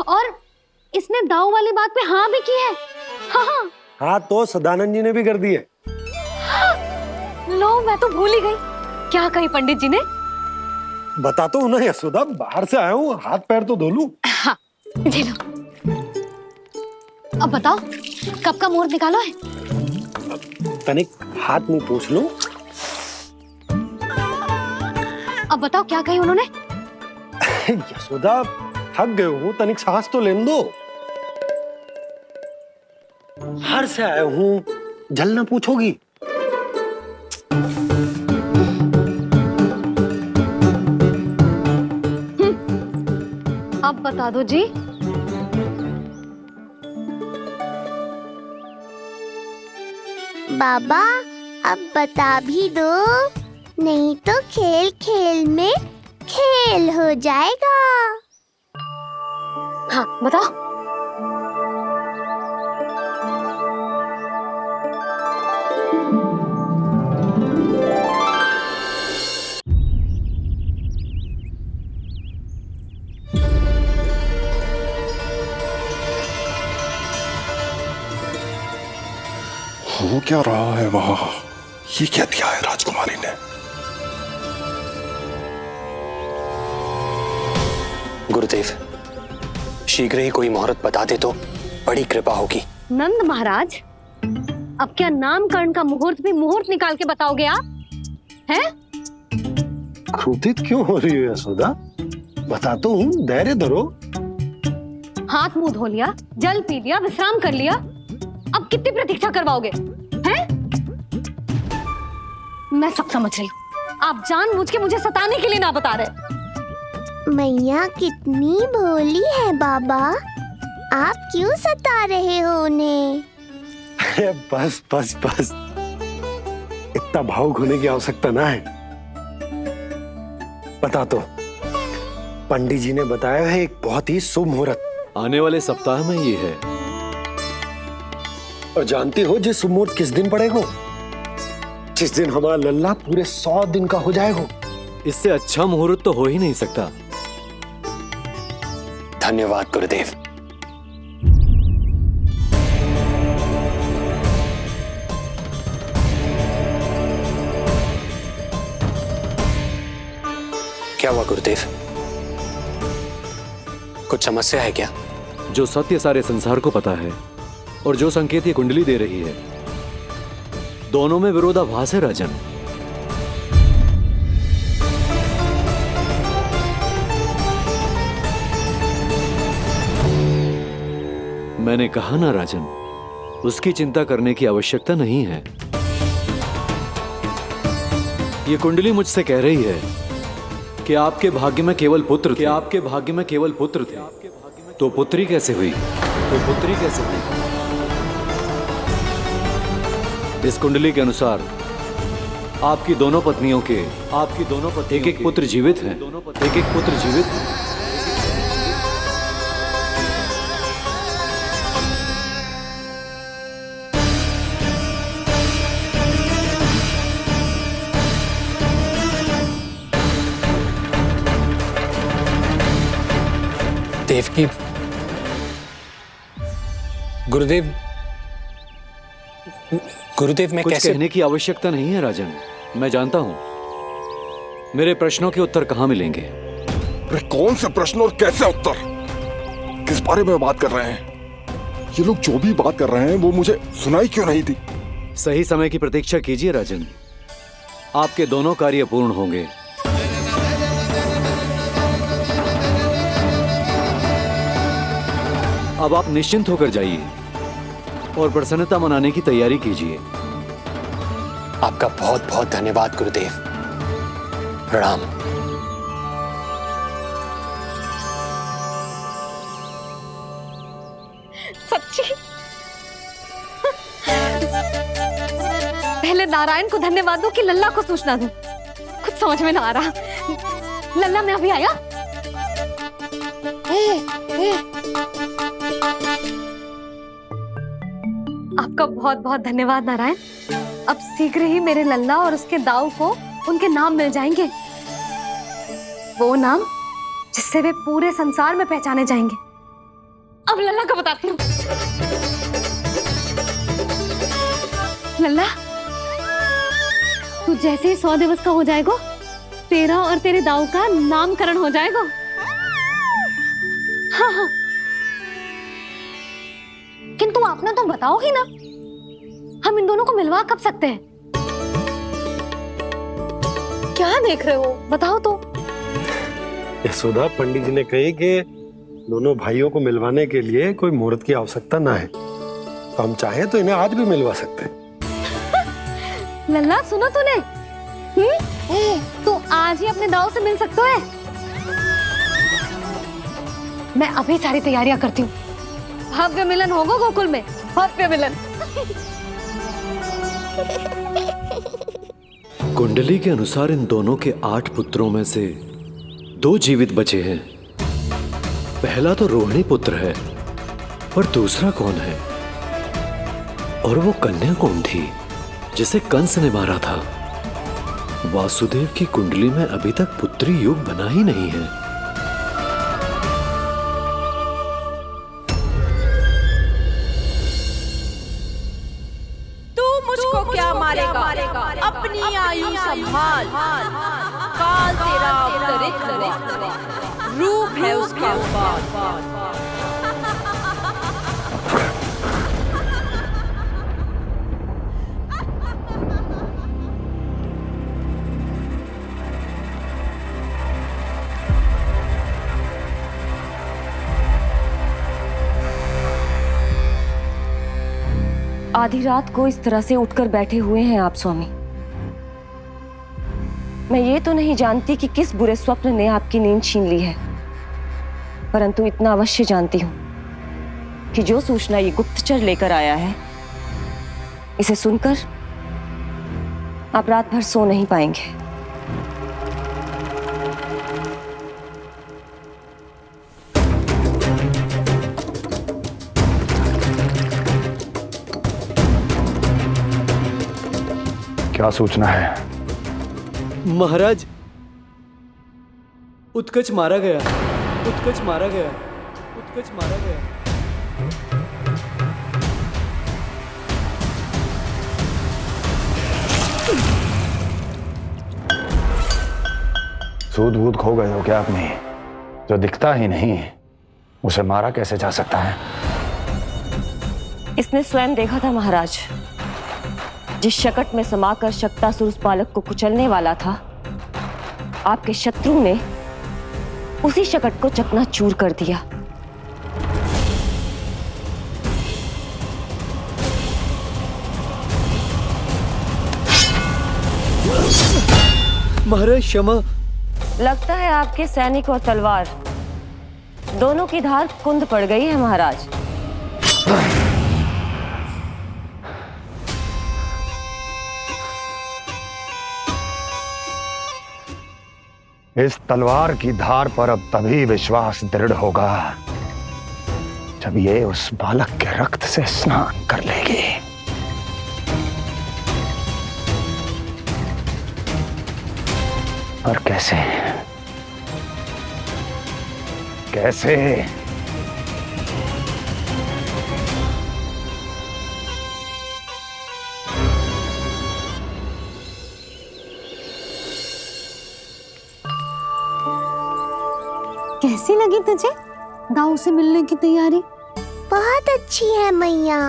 Speaker 5: और इसने दाऊ वाली बात पे हाँ भी की है। हाँ
Speaker 8: हाँ तो सदानंद जी ने भी कर दी है।
Speaker 5: लो, मैं तो भूल ही गई, क्या कही पंडित जी ने?
Speaker 8: बता तो ना यशोदा, बाहर से आया हूँ, हाथ पैर तो धो लूं।
Speaker 5: हाँ, जी लो। अब बताओ, कब का मुहूर्त निकालो है?
Speaker 8: तनिक हाथ मुंह पोंछ लो।
Speaker 5: अब बताओ क्या कही उन्होंने?
Speaker 8: यशोदा थक गए हूँ, तनिक सांस तो लेने दो। बाहर से आया हूँ, जल ना पूछोगी?
Speaker 5: अब बता दो जी।
Speaker 4: बाबा अब बता भी दो, नहीं तो खेल खेल में खेल हो जाएगा।
Speaker 5: हाँ बताओ।
Speaker 19: हो क्या रहा है वहां? ये क्या दिया है राजकुमारी ने?
Speaker 12: गुरुदेव, शीघ्र ही कोई मुहूर्त बता दे तो बड़ी कृपा होगी।
Speaker 5: नंद महाराज, अब क्या नामकरण का मुहूर्त भी मुहूर्त निकाल के बताओगे आप? हैं?
Speaker 8: क्रोधित क्यों हो रही हो यशोदा? बताता हूँ, धैर्य धरो।
Speaker 5: हाथ मुंह धो लिया, जल पी लिया, विश्राम कर लिया, अब कितनी प्रतीक्षा करवाओगे? हैं? मैं सब समझ रही हूँ, आप जानबूझ के मुझे सताने के लिए ना बता रहे।
Speaker 4: मैया कितनी भोली है बाबा, आप क्यों सता रहे हो उन्हें?
Speaker 8: बस बस बस, इतना भावुक होने की आवश्यकता ना है। बता तो, पंडित जी ने बताया है एक बहुत ही शुभ मुहूर्त
Speaker 20: आने वाले सप्ताह में ये है।
Speaker 8: और जानते हो जिस शुभ मुहूर्त किस दिन पड़ेगा? जिस दिन हमारा लल्ला पूरे 100 दिन का हो जाएगा।
Speaker 20: इससे अच्छा मुहूर्त तो हो ही नहीं सकता।
Speaker 12: धन्यवाद गुरुदेव। क्या हुआ गुरुदेव? कुछ समस्या है क्या?
Speaker 20: जो सत्य सारे संसार को पता है और जो संकेत ये कुंडली दे रही है, दोनों में विरोधाभास है राजन। मैंने कहा ना राजन, उसकी चिंता करने की आवश्यकता नहीं है। ये कुंडली मुझसे कह रही है कि आपके भाग्य में केवल पुत्र थे। आपके भाग्य में केवल पुत्र थे, तो पुत्री कैसे हुई? इस कुंडली के अनुसार आपकी दोनों पत्नियों के एक एक पुत्र जीवित हैं।
Speaker 12: देवकी, गुरुदेव मैं
Speaker 20: कुछ
Speaker 12: कैसे?
Speaker 20: कहने की आवश्यकता नहीं है राजन, मैं जानता हूं मेरे प्रश्नों के उत्तर कहां मिलेंगे।
Speaker 19: अरे कौन से प्रश्न और कैसे उत्तर? किस बारे में बात कर रहे हैं? ये लोग जो भी बात कर रहे हैं वो मुझे सुनाई क्यों नहीं थी?
Speaker 20: सही समय की प्रतीक्षा कीजिए राजन, आपके दोनों कार्य पूर्ण होंगे। अब आप निश्चिंत होकर जाइए और प्रसन्नता मनाने की तैयारी कीजिए।
Speaker 12: आपका बहुत बहुत धन्यवाद गुरुदेव। प्रणाम।
Speaker 5: सच्ची? पहले नारायण को धन्यवाद दूं कि लल्ला को सूचना दूं? कुछ समझ में ना आ रहा। लल्ला, मैं अभी आया। आपका बहुत बहुत धन्यवाद नारायण। अब शीघ्र ही मेरे लल्ला और उसके दाऊ को उनके नाम मिल जाएंगे, वो नाम जिससे वे पूरे संसार में पहचाने जाएंगे। अब लल्ला को बताती हूँ। लल्ला, तू जैसे ही 100 दिवस का हो जाएगा, तेरा और तेरे दाऊ का नामकरण हो जाएगा। हाँ हाँ, किंतु आपने तो बताओ ही ना, हम इन दोनों को मिलवा कब सकते हैं? क्या देख रहे हो, बताओ तो।
Speaker 8: यशोदा, पंडित जी ने कही कि दोनों भाइयों को मिलवाने के लिए कोई मुहूर्त की आवश्यकता ना है, तो हम चाहे तो इन्हें आज भी मिलवा सकते हैं।
Speaker 5: लल्ला, सुनो तूने? तू आज ही अपने दाऊ से मिल सकते है। मैं अभी सारी तैयारियां करती हूँ। भव्य मिलन होगा गोकुल में, भव्य मिलन।
Speaker 20: कुंडली के अनुसार इन दोनों के 8 पुत्रों में से 2 जीवित बचे हैं। पहला तो रोहिणी पुत्र है, पर दूसरा कौन है? और वो कन्या कौन थी जिसे कंस ने मारा था? वासुदेव की कुंडली में अभी तक पुत्री योग बना ही नहीं है।
Speaker 15: तू मुझको क्या मारेगा? अपनी आयु संभाल। काल तेरा अवतरित हुआ, रूप है उसका बाल।
Speaker 1: आधी रात को इस तरह से उठकर बैठे हुए हैं आप स्वामी। मैं ये तो नहीं जानती कि किस बुरे स्वप्न ने आपकी नींद छीन ली है, परंतु इतना अवश्य जानती हूं कि जो सूचना ये गुप्तचर लेकर आया है, इसे सुनकर आप रात भर सो नहीं पाएंगे।
Speaker 13: क्या सूचना है?
Speaker 20: महाराज, उत्कच मारा गया, उत्कच मारा गया, उत्कच मारा गया।
Speaker 13: सूद वूद खो गए हो क्या अपनी? जो दिखता ही नहीं उसे मारा कैसे जा सकता है?
Speaker 1: इसने स्वयं देखा था महाराज। जिस शकट में समाकर शक्तासुर उस बालक को कुचलने वाला था, आपके शत्रु ने उसी शकट को चकनाचूर कर दिया।
Speaker 20: महाराज क्षमा।
Speaker 1: लगता है आपके सैनिक और तलवार दोनों की धार कुंद पड़ गई है महाराज।
Speaker 13: इस तलवार की धार पर अब तभी विश्वास दृढ़ होगा जब ये उस बालक के रक्त से स्नान कर लेगी। और कैसे? कैसे?
Speaker 5: कैसी लगी तुझे दाऊ से मिलने की तैयारी?
Speaker 4: बहुत अच्छी है मैया,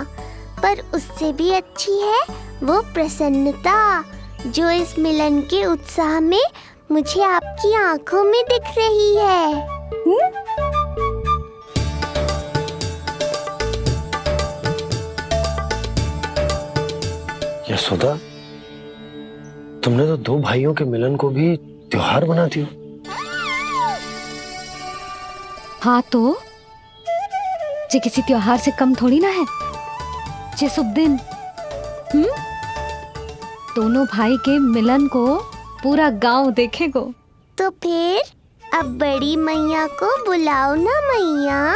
Speaker 4: पर उससे भी अच्छी है वो प्रसन्नता जो इस मिलन के उत्साह में मुझे आपकी आंखों में दिख रही है।
Speaker 13: यशोदा,
Speaker 3: तुमने तो दो भाइयों के मिलन को भी त्योहार बना दिया।
Speaker 5: हाँ तो जे किसी त्योहार से कम थोड़ी ना है। जे शुभ दिन दोनों भाई के मिलन को पूरा गांव देखेगो।
Speaker 4: तो फिर अब बड़ी मैया को बुलाओ ना मैया।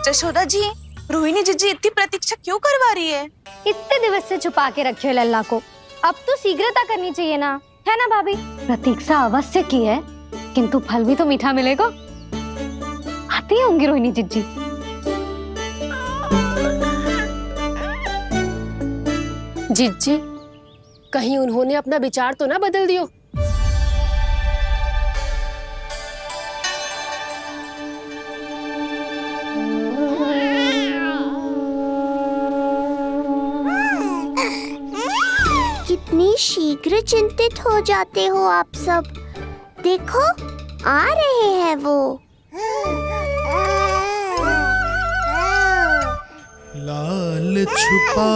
Speaker 2: जशोदा जी, रोहिणी जीजी इतनी प्रतीक्षा क्यों करवा रही है?
Speaker 17: इतने दिवस से छुपा के रखे हो लल्ला को, अब तो शीघ्रता करनी चाहिए ना, है ना भाभी?
Speaker 5: प्रतीक्षा अवश्य की है, किंतु फल भी तो मीठा मिलेगा। आती होंगी रोहिणी जीजी।
Speaker 11: जीजी, कहीं उन्होंने अपना विचार तो ना बदल दियो?
Speaker 4: कितनी शीघ्र चिंतित हो जाते हो आप सब। देखो आ रहे हैं वो।
Speaker 21: लाल छुपा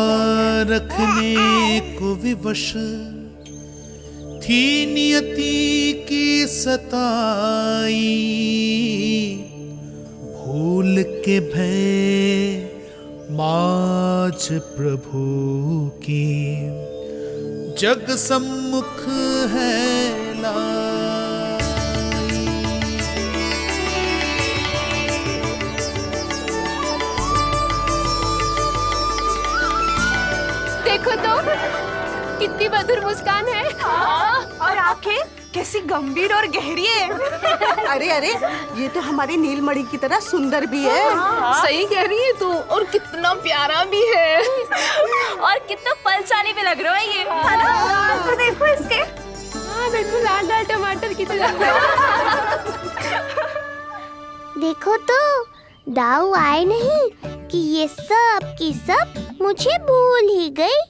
Speaker 21: रखने को विवश थी नियति की सताई, भूल के भय माज प्रभु की जग सम्मुख है
Speaker 11: देखो तो कितनी मधुर मुस्कान है।
Speaker 16: और आंखें कैसी गंभीर और गहरी है। अरे अरे, ये तो हमारी नीलमणि की तरह सुंदर भी है।
Speaker 11: सही कह रही है तू, और कितना प्यारा भी है।
Speaker 2: और कितना बलशाली भी लग रहा है ये, है ना? तो देखो इसके।
Speaker 11: हाँ देखो, लाल लाल टमाटर की तरह।
Speaker 4: देखो तो दाऊ आए नहीं कि ये सब की सब मुझे भूल ही गई।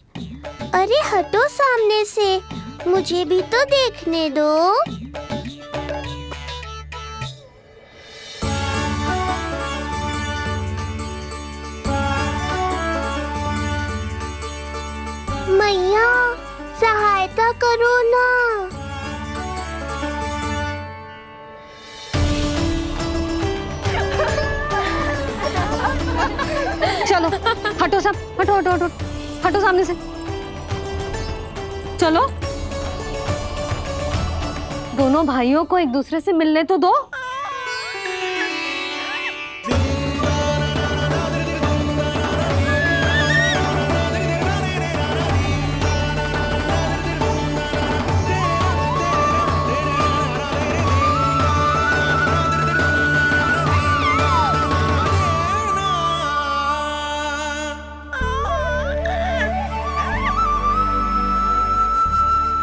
Speaker 4: अरे हटो सामने से, मुझे भी तो देखने दो। मैया सहायता करो ना।
Speaker 5: चलो हटो सब, हटो हटो हटो हटो सामने से। चलो दोनों भाइयों को एक दूसरे से मिलने तो दो।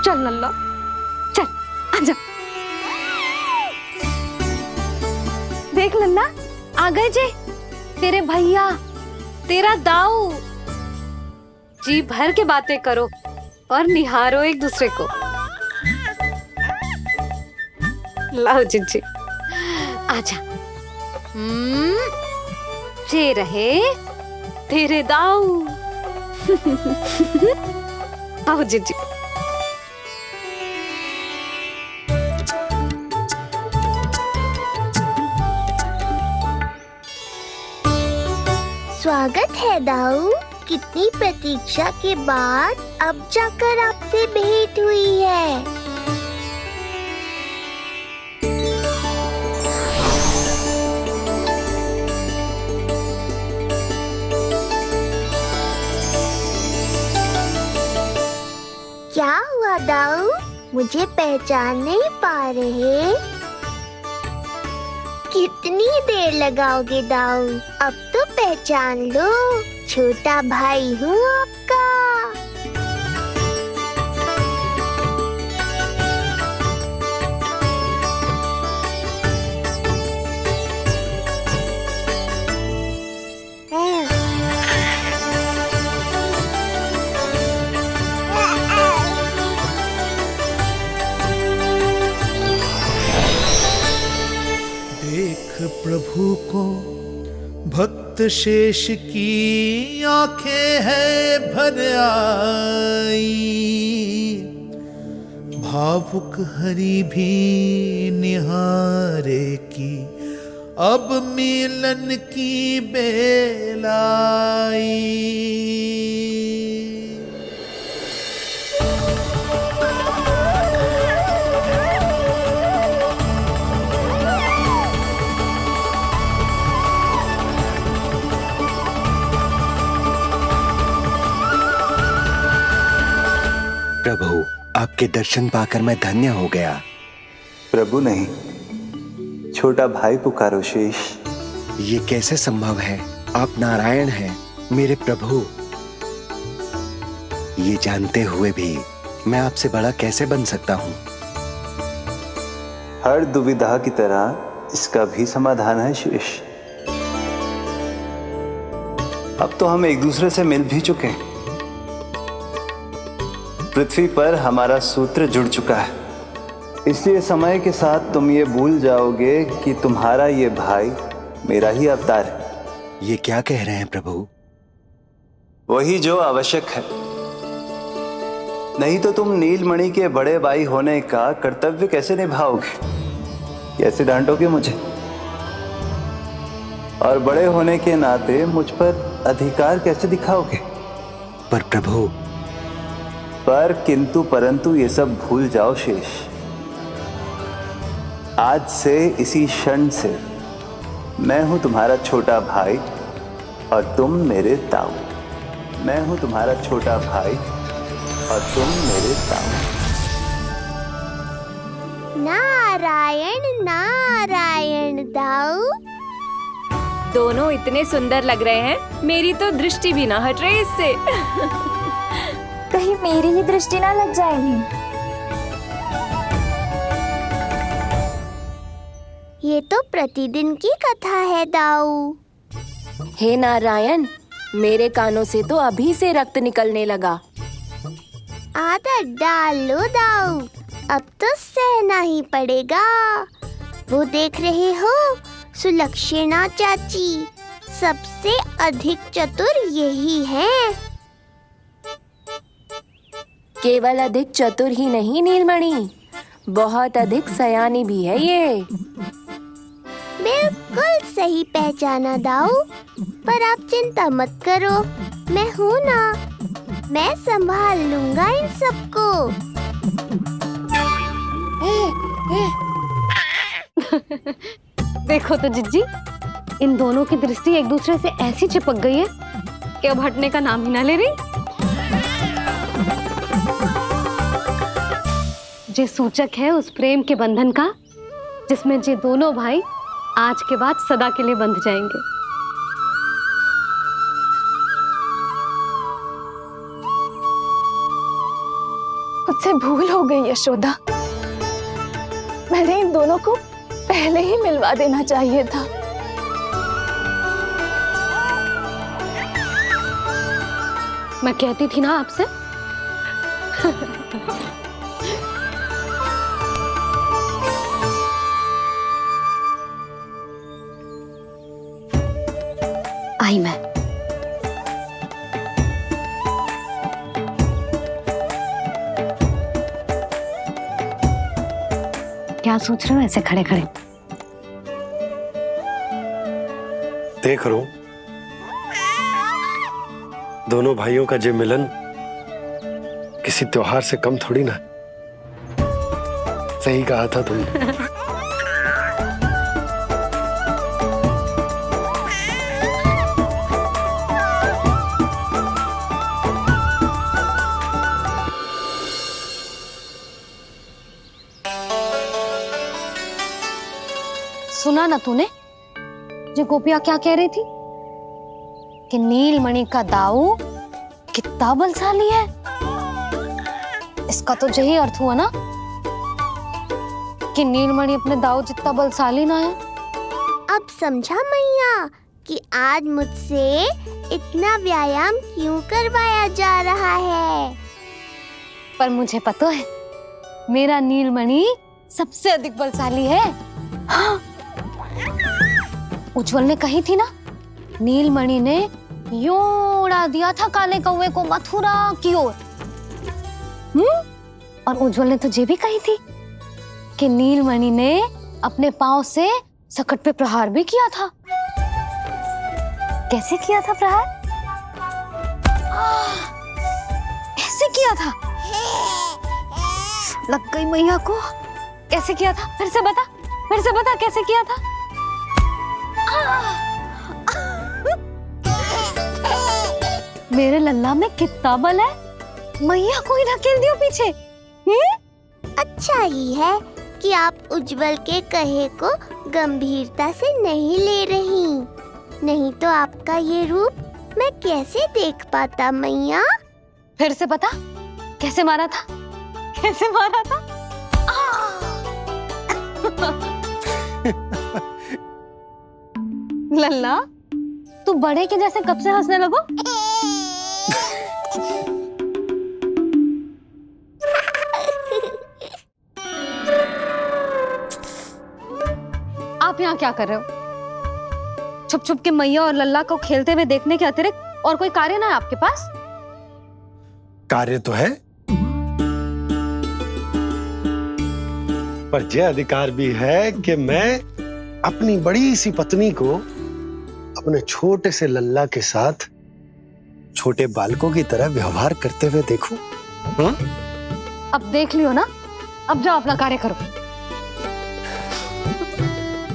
Speaker 5: चल लल्ला, चल आजा। देख लल्ला, आ गए जे तेरे भैया, तेरा दाऊ। जी भर के बातें करो और निहारो एक दूसरे को। लाओ जीजी, आजा। जे रहे तेरे दाऊ। आओ जीजी।
Speaker 4: स्वागत है दाऊ। कितनी प्रतीक्षा के बाद अब जाकर आपसे भेंट हुई है। क्या हुआ दाऊ, मुझे पहचान नहीं पा रहे? कितनी देर लगाओगे दाऊ? अब तो पहचान लो, छोटा भाई हूँ आपका।
Speaker 21: प्रभु को भक्त शेष की आंखें है भर आई, भावुक हरि भी निहारे की अब मिलन की बेलाई।
Speaker 9: प्रभु, आपके दर्शन पाकर मैं धन्य हो गया।
Speaker 13: प्रभु नहीं, छोटा भाई पुकारो शेष।
Speaker 9: ये कैसे संभव है? आप नारायण हैं, मेरे प्रभु। ये जानते हुए भी मैं आपसे बड़ा कैसे बन सकता हूँ?
Speaker 13: हर दुविधा की तरह इसका भी समाधान है शेष। अब तो हम एक दूसरे से मिल भी चुके हैं। पृथ्वी पर हमारा सूत्र जुड़ चुका है, इसलिए समय के साथ तुम ये भूल जाओगे कि तुम्हारा ये भाई मेरा ही अवतार है।
Speaker 9: ये क्या कह रहे हैं प्रभु?
Speaker 13: वही जो आवश्यक है। नहीं तो तुम नीलमणि के बड़े भाई होने का कर्तव्य कैसे निभाओगे? कैसे डांटोगे मुझे? और बड़े होने के नाते मुझ पर अधिकार कैसे दिखाओगे?
Speaker 9: पर प्रभु,
Speaker 13: पर किंतु परंतु ये सब भूल जाओ शेष। आज से इसी क्षण से मैं हूं तुम्हारा छोटा भाई और तुम मेरे ताऊ। मैं हूं तुम्हारा छोटा भाई और तुम मेरे ताऊ।
Speaker 4: नारायण नारायण दाऊ।
Speaker 1: दोनों इतने सुंदर लग रहे हैं, मेरी तो दृष्टि भी ना हट रही इससे।
Speaker 17: कहीं मेरी ही दृष्टि ना लग जाएगी।
Speaker 4: ये तो प्रतिदिन की कथा है दाऊ।
Speaker 1: हे नारायण, मेरे कानों से तो अभी से रक्त निकलने लगा।
Speaker 4: आदत डाल लो दाऊ, अब तो सहना ही पड़ेगा। वो देख रहे हो, सुलक्षणा चाची सबसे अधिक चतुर यही है।
Speaker 1: केवल अधिक चतुर ही नहीं नीलमणि, बहुत अधिक सयानी भी है ये।
Speaker 4: बिल्कुल सही पहचाना दाऊ, पर आप चिंता मत करो, मैं हूँ ना, मैं संभाल लूंगा इन सबको।
Speaker 5: देखो तो जिज्जी, इन दोनों की दृष्टि एक दूसरे से ऐसी चिपक गई है कि अब हटने का नाम ही ना ले रही। ये सूचक है उस प्रेम के बंधन का जिसमें ये दोनों भाई आज के बाद सदा के लिए बंध जाएंगे।
Speaker 2: मुझसे भूल हो गई यशोदा। मैंने इन दोनों को पहले ही मिलवा देना चाहिए था।
Speaker 5: मैं कहती थी ना आपसे। आई मैं। क्या सोच रहे हो ऐसे खड़े खड़े?
Speaker 8: देख रहा हूं दोनों भाइयों का ये मिलन किसी त्योहार से कम थोड़ी ना। सही कहा था तुमने।
Speaker 5: सुना ना तूने जो गोपिया क्या कह रही थी कि नीलमणि का दाऊ कितना बलशाली है। इसका तो यही अर्थ हुआ ना कि नीलमणि अपने दाऊ जितना बलशाली ना है।
Speaker 4: अब समझा मैया कि आज मुझसे इतना व्यायाम क्यों करवाया जा रहा है।
Speaker 5: पर मुझे पता है मेरा नीलमणि सबसे अधिक बलशाली है। हाँ। उज्जवल ने कही थी ना, नीलमणि ने यूं उड़ा दिया था काले कौवे को मथुरा की ओर। और उज्जवल ने तो ये भी कही थी कि नीलमणि ने अपने पांव से सकट पे प्रहार भी किया था। कैसे किया था प्रहार? कैसे किया था? लग गई मैया को। कैसे किया था? फिर से बता कैसे किया था? मेरे लल्ला में कितना बल है, मैया को ही धकेल दियो पीछे।
Speaker 4: अच्छा ही है कि आप उज्जवल के कहे को गंभीरता से नहीं ले रही, नहीं तो आपका ये रूप मैं कैसे देख पाता मैया।
Speaker 5: फिर से बता कैसे मारा था? कैसे मारा था? लल्ला तू बड़े के जैसे कब से हंसने लगो? आप यहाँ क्या कर रहे हो? छुप छुप के मैया और लल्ला को खेलते हुए देखने के अतिरिक्त और कोई कार्य ना है आपके पास?
Speaker 8: कार्य तो है, पर यह अधिकार भी है कि मैं अपनी बड़ी सी पत्नी को अपने छोटे से लल्ला के साथ छोटे बालकों की तरह व्यवहार करते हुए देखूं। हाँ?
Speaker 5: अब देख लियो ना, अब जाओ अपना कार्य करो।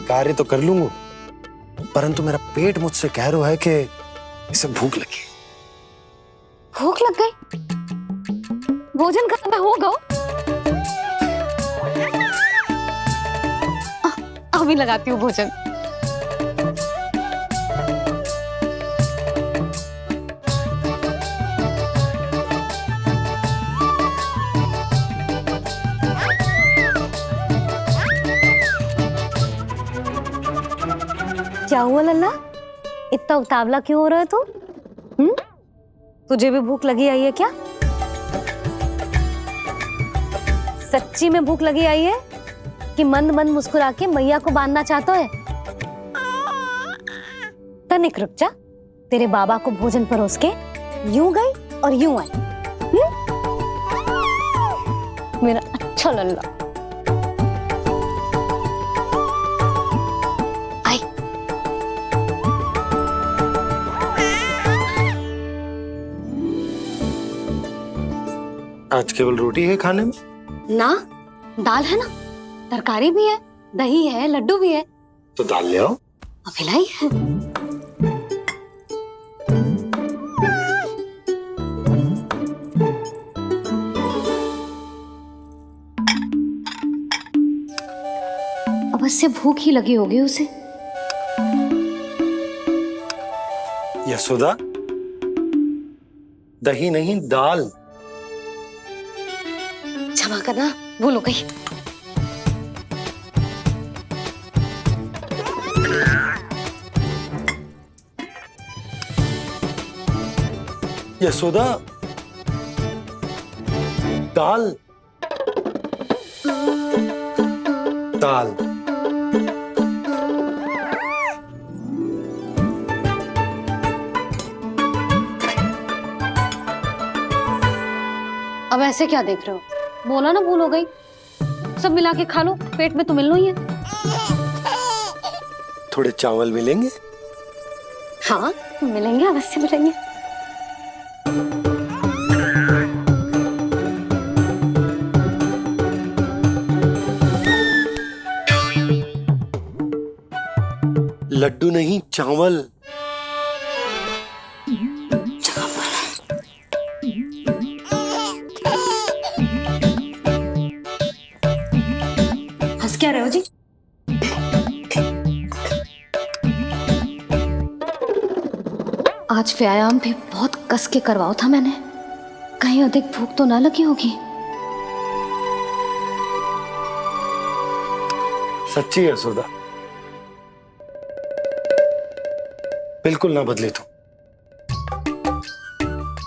Speaker 8: कार्य तो कर लूंगा, परंतु मेरा पेट मुझसे कह रहा है कि इसे भूख लगी।
Speaker 5: भूख लग गई? भोजन का समय होगा। अभी लगाती हूँ भोजन। क्या हुआ लल्ला, इतना उतावला क्यों हो रहा है तू? तुझे भी भूख लगी आई है क्या? सच्ची में भूख लगी आई है कि मंद मंद मुस्कुरा के मैया को बांधना चाहता है? तनिक रुक जा, तेरे बाबा को भोजन परोस के यूं गई और यूं आई। मेरा अच्छा लल्ला। आई।
Speaker 8: आज केवल रोटी है खाने में?
Speaker 5: ना, दाल है ना, तरकारी भी है, दही है, लड्डू भी है।
Speaker 8: तो दाल ले आओ।
Speaker 5: अभी लाई है। अवश्य भूख ही लगी होगी उसे।
Speaker 8: यशोदा, दही नहीं दाल।
Speaker 5: क्षमा करना, भूल हो गई।
Speaker 8: यशोदा, दाल दाल।
Speaker 5: अब ऐसे क्या देख रहे हो? बोला ना भूल हो गई। सब मिला के खा लो, पेट में तो मिलना ही है।
Speaker 8: थोड़े चावल मिलेंगे?
Speaker 5: हाँ मिलेंगे, अवश्य मिलेंगे।
Speaker 8: लड्डू नहीं, चावल।
Speaker 5: हंस क्या रहे हो जी? आज व्यायाम भी बहुत कस के करवाओ था मैंने, कहीं अधिक भूख तो ना लगी होगी।
Speaker 8: सच्ची है सुधा, बिल्कुल ना बदले तू।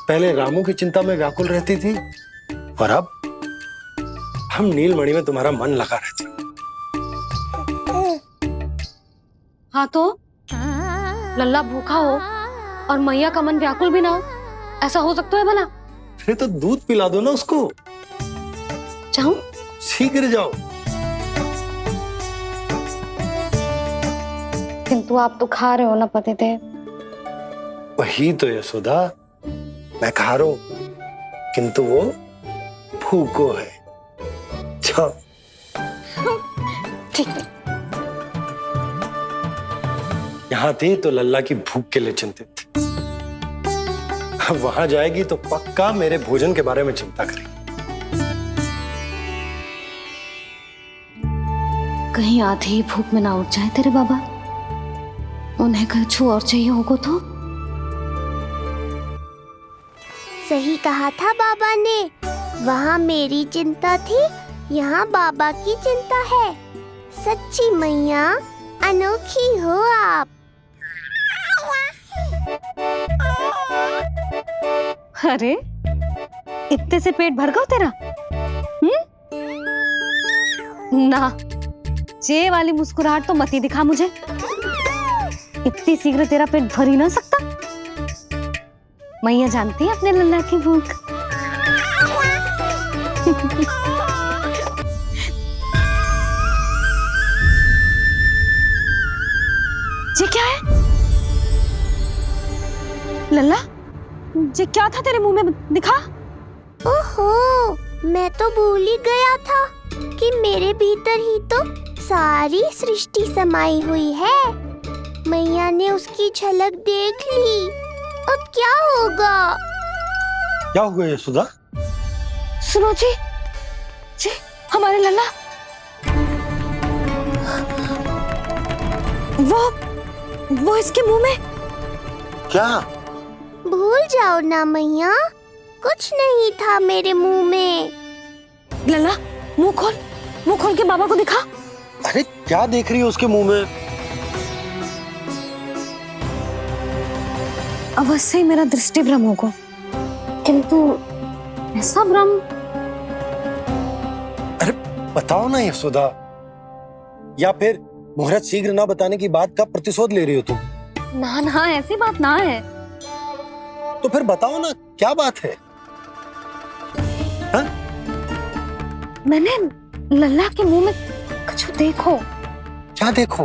Speaker 8: पहले रामू की चिंता में व्याकुल रहती थी और अब हम नीलमणि में तुम्हारा मन लगा रहते।
Speaker 5: हाँ तो लल्ला भूखा हो और मैया का मन व्याकुल भी ना हो, ऐसा हो सकता है भला?
Speaker 8: फिर तो दूध पिला दो ना उसको।
Speaker 5: जाऊं?
Speaker 8: शीघ्र जाओ।
Speaker 5: किंतु आप तो खा रहे हो ना पतिदेव।
Speaker 8: वही तो यशोदा, मैं खा रहा हूं, किंतु वो भूखो है। जाओ।
Speaker 5: ठीक है।
Speaker 8: यहाँ थी तो लल्ला की भूख के लिए चिंतित थी, अब वहां जाएगी तो पक्का मेरे भोजन के बारे में चिंता करेगी।
Speaker 5: कहीं आधी ही भूख में ना उठ जाए तेरे बाबा, उन्हें कुछ और चाहिए होगा तो।
Speaker 4: सही कहा था बाबा ने, वहाँ मेरी चिंता थी, यहाँ बाबा की चिंता है। सच्ची मैया अनोखी हो आप।
Speaker 5: अरे इतने से पेट भर गया तेरा? ना, ये वाली मुस्कुराहट तो मत ही दिखा मुझे। इतनी शीघ्र तेरा पेट भर ही ना सकता। मैया जानती है अपने लल्ला की भूख। ये क्या है लल्ला? ये क्या था तेरे मुंह में, दिखा।
Speaker 4: ओहो, मैं तो भूल ही गया था कि मेरे भीतर ही तो सारी सृष्टि समाई हुई है। मैया ने उसकी झलक देख ली, अब क्या होगा?
Speaker 8: क्या हुआ यशोदा?
Speaker 5: सुनो जी, जी हमारे लल्ला वो इसके मुंह में।
Speaker 8: क्या?
Speaker 4: भूल जाओ ना मैया, कुछ नहीं था मेरे मुंह में।
Speaker 5: लल्ला मुंह खोल के बाबा को दिखा।
Speaker 8: अरे क्या देख रही है उसके मुंह में?
Speaker 5: अवश्य ही मेरा दृष्टि भ्रम होगा, किंतु ऐसा भ्रम।
Speaker 8: अरे बताओ ना यशोदा, या फिर मुहूर्त शीघ्र ना बताने की बात का प्रतिशोध ले रही हो तुम?
Speaker 5: ना ना, ऐसी बात ना है।
Speaker 8: तो फिर बताओ ना क्या बात है? हा?
Speaker 5: मैंने लल्ला के मुंह में कुछ देखो।
Speaker 8: क्या देखो?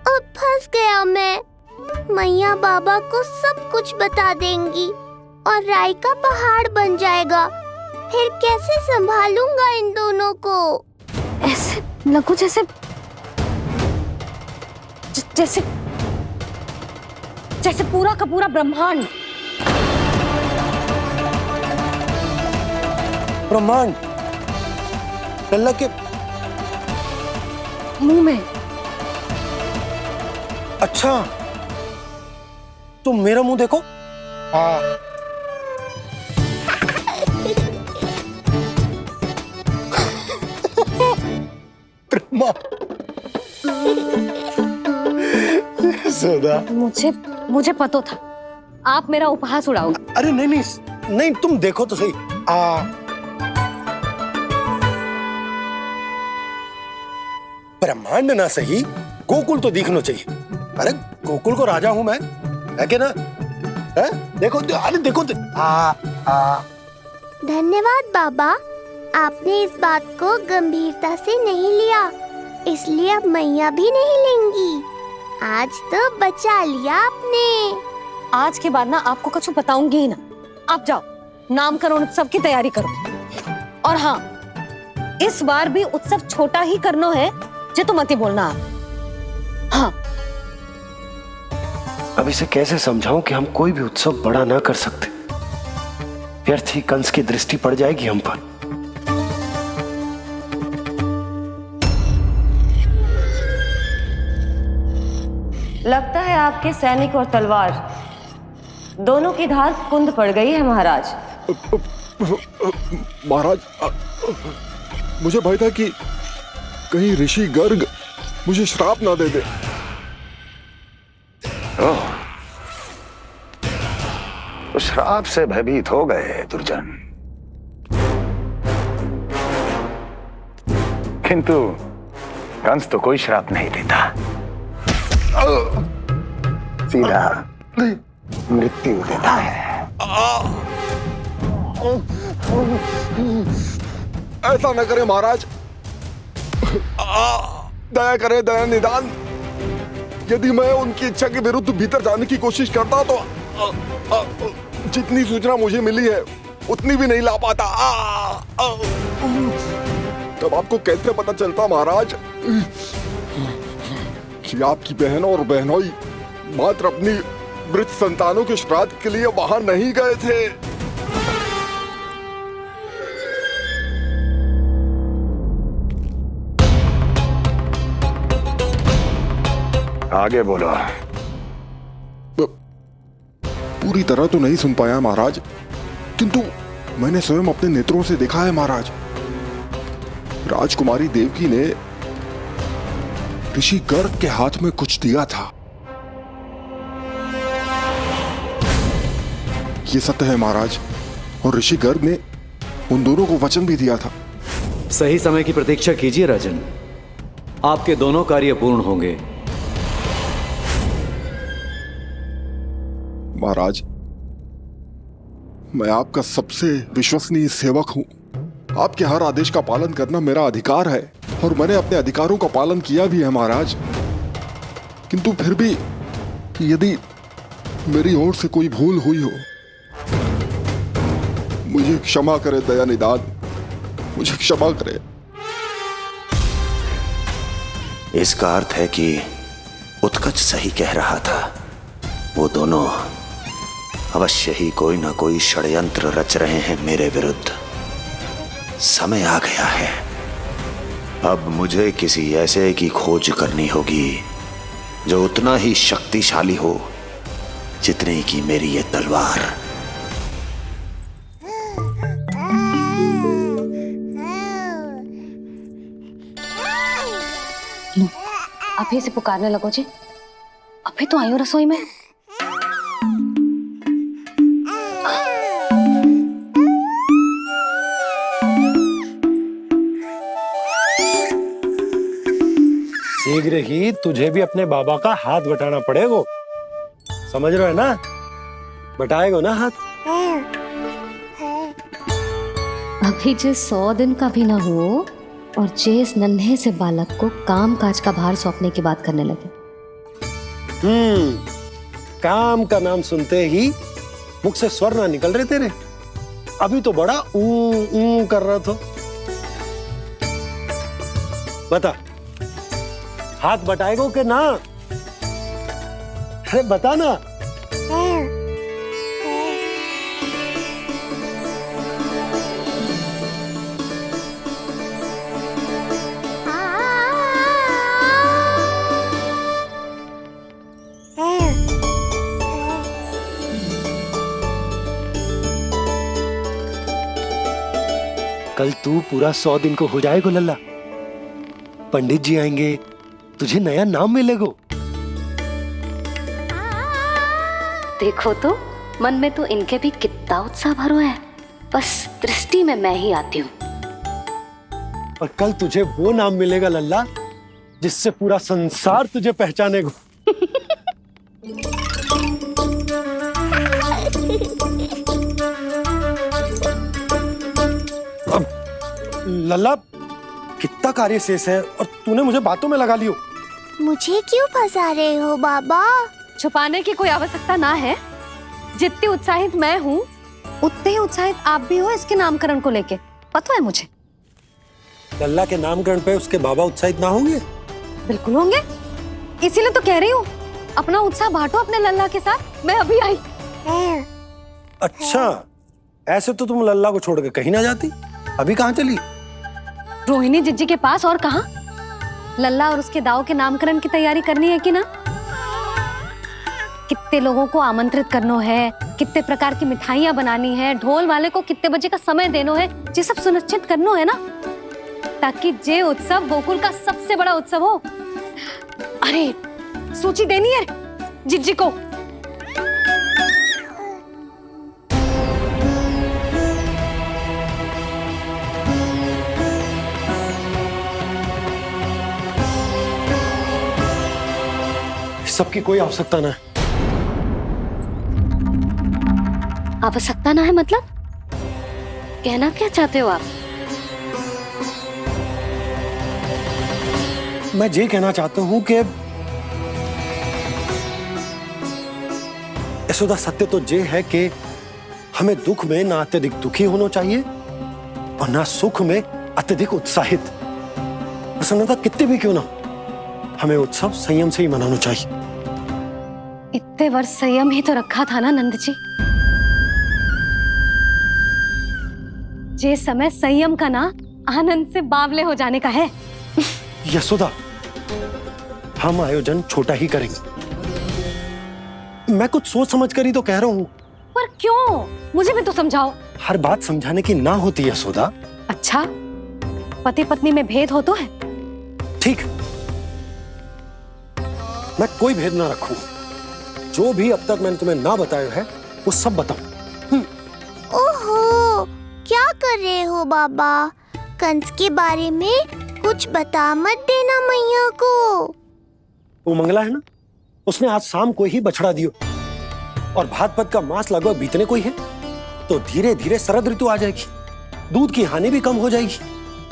Speaker 4: अब फंस गया मैं। मैया बाबा को सब कुछ बता देंगी और राय का पहाड़ बन जाएगा। फिर कैसे संभालूंगा इन दोनों को?
Speaker 5: ऐसे लगो जैसे जैसे जैसे पूरा का पूरा ब्रह्मांड।
Speaker 8: ब्रह्मांड लल्ला के
Speaker 5: मुंह में?
Speaker 8: अच्छा, तुम मेरा मुंह देखो।
Speaker 5: मुझे पता था आप मेरा उपहास उड़ाओगे।
Speaker 8: अरे नहीं, तुम देखो तो सही। ब्रह्मांड ना सही, गोकुल तो दिखना चाहिए। अरे गोकुल को राजा हूं मैं, है कि ना? है? देखो, अरे देखो तो।
Speaker 4: धन्यवाद बाबा, आपने इस बात को गंभीरता से नहीं लिया, इसलिए अब मैया भी नहीं लेंगी। आज तो बचा लिया आपने।
Speaker 5: आज के बाद ना आपको कुछ बताऊंगी ही ना। आप जाओ, नामकरण उत्सव की तैयारी करो। और हाँ, इस बार भी उत्सव छोटा ही करना है, जे तो मत ही बोलना आप। हाँ।
Speaker 3: अब इसे कैसे समझाऊं कि हम कोई भी उत्सव बड़ा ना कर सकते? व्यर्थ ही कंस की दृष्टि पड़ जाएगी हम पर।
Speaker 1: लगता है आपके सैनिक और तलवार दोनों की धार कुंद पड़ गई है महाराज।
Speaker 19: महाराज, मुझे भय था कि कहीं ऋषि गर्ग मुझे श्राप ना दे दे।
Speaker 14: तो श्राप से भयभीत हो गए दुर्जन, किंतु कंस तो कोई श्राप नहीं देता, सीधा मृत्यु देता है।
Speaker 19: ऐसा न करें महाराज, दया करें, दया निदान। यदि मैं उनकी इच्छा के विरुद्ध भीतर जाने की कोशिश करता तो जितनी सूचना मुझे मिली है उतनी भी नहीं ला पाता। तब आपको कैसे पता चलता महाराज कि आपकी बहन और बहनोई मात्र अपनी मृत संतानों के श्राद्ध के लिए वहां नहीं गए थे?
Speaker 6: आगे बोलो।
Speaker 19: पूरी तरह तो नहीं सुन पाया महाराज, किंतु मैंने स्वयं अपने नेत्रों से देखा है महाराज। राजकुमारी देवकी ने ऋषि गर्ग के हाथ में कुछ दिया था। ये सत्य है महाराज, और ऋषि गर्ग ने उन दोनों को वचन भी दिया था।
Speaker 20: सही समय की प्रतीक्षा कीजिए राजन, आपके दोनों कार्य पूर्ण होंगे।
Speaker 19: महाराज, मैं आपका सबसे विश्वसनीय सेवक हूं। आपके हर आदेश का पालन करना मेरा अधिकार है, और मैंने अपने अधिकारों का पालन किया भी है महाराज। किंतु फिर भी यदि मेरी ओर से कोई भूल हुई हो, मुझे क्षमा करे दया निदान, मुझे क्षमा करे।
Speaker 14: इसका अर्थ है कि उत्कच सही कह रहा था। वो दोनों अवश्य ही कोई ना कोई षड्यंत्र रच रहे हैं मेरे विरुद्ध। समय आ गया है, अब मुझे किसी ऐसे की खोज करनी होगी जो उतना ही शक्तिशाली हो जितनी की मेरी ये तलवार।
Speaker 5: अभी से पुकारने लगो जी, अभी तो आई हूँ रसोई में।
Speaker 8: शीघ्र ही तुझे भी अपने बाबा का हाथ बटाना पड़ेगा, समझ रहे हो ना? बटाएगा ना हाथ?
Speaker 5: अभी जो 100 दिन का भी ना हो और जिस नन्हे से बालक को काम काज का भार सौंपने की बात करने लगे।
Speaker 8: काम का नाम सुनते ही मुख से स्वर ना निकल रहे तेरे। अभी तो बड़ा ऊ कर रहा था। बता, हाथ बटाएगो के ना? अरे बता ना। कल तू पूरा 100 दिन को हो जाएगा लल्ला। पंडित जी आएंगे, तुझे नया नाम मिलेगा।
Speaker 5: देखो तो मन में तो इनके भी कितना उत्साह भरो है, बस दृष्टि में मैं ही आती हूँ।
Speaker 8: और कल तुझे वो नाम मिलेगा लल्ला जिससे पूरा संसार तुझे पहचानेगा। अब लल्ला, कितना कार्य शेष है और तूने मुझे बातों में लगा लियो।
Speaker 4: मुझे क्यों फंसा रहे हो बाबा?
Speaker 5: छुपाने की कोई आवश्यकता ना है। जितनी उत्साहित मैं हूँ उतने ही उत्साहित आप भी हो इसके नामकरण को लेके, पता है मुझे।
Speaker 8: लल्ला के नामकरण पे उसके बाबा उत्साहित ना होंगे?
Speaker 5: बिल्कुल होंगे, इसीलिए तो कह रही हूँ अपना उत्साह बांटो अपने लल्ला के साथ। मैं अभी आई।
Speaker 8: अच्छा, ऐसे तो तुम लल्ला को छोड़ के कहीं ना जाती। अभी कहाँ चली?
Speaker 5: रोहिणी जिज्जी के पास, और कहाँ? लल्ला और उसके दाव के नामकरण की तैयारी करनी है कि ना? कितने लोगों को आमंत्रित करना है, कितने प्रकार की मिठाइयां बनानी है, ढोल वाले को कितने बजे का समय देना है, ये सब सुनिश्चित करना है ना, ताकि ये उत्सव गोकुल का सबसे बड़ा उत्सव हो। अरे सूची देनी है जिज्जी को।
Speaker 8: सबकी कोई आवश्यकता ना है।
Speaker 5: आवश्यकता ना है मतलब? कहना क्या चाहते हो आप?
Speaker 8: मैं ये कहना चाहता हूं कि यशोदा, सत्य तो ये है कि हमें दुख में ना अत्यधिक दुखी होना चाहिए और ना सुख में अत्यधिक उत्साहित। प्रसन्नता कितनी भी क्यों ना, हमें उत्सव संयम से ही मनाना चाहिए।
Speaker 5: इतने वर्ष संयम ही तो रखा था ना नंद जी। ये समय संयम का ना आनंद से बावले हो जाने का है।
Speaker 8: यशोदा, हम आयोजन छोटा ही करेंगे। मैं कुछ सोच समझ कर ही तो कह रहा हूं।
Speaker 5: पर क्यों? मुझे भी तो समझाओ।
Speaker 8: हर बात समझाने की ना होती है यशोदा।
Speaker 5: अच्छा, पति पत्नी में भेद हो तो है?
Speaker 8: ठीक, मैं कोई भेद ना रखूं। जो भी अब तक मैंने तुम्हें ना बताया है वो सब बताऊं।
Speaker 4: ओहो, क्या कर रहे हो बाबा? कंस के बारे में कुछ बता मत देना मैया को।
Speaker 8: वो मंगला है ना, उसने आज शाम को ही बछड़ा दियो और भाद्रपद का मास लगभग बीतने को ही है, तो धीरे धीरे शरद ऋतु आ जाएगी, दूध की हानि भी कम हो जाएगी।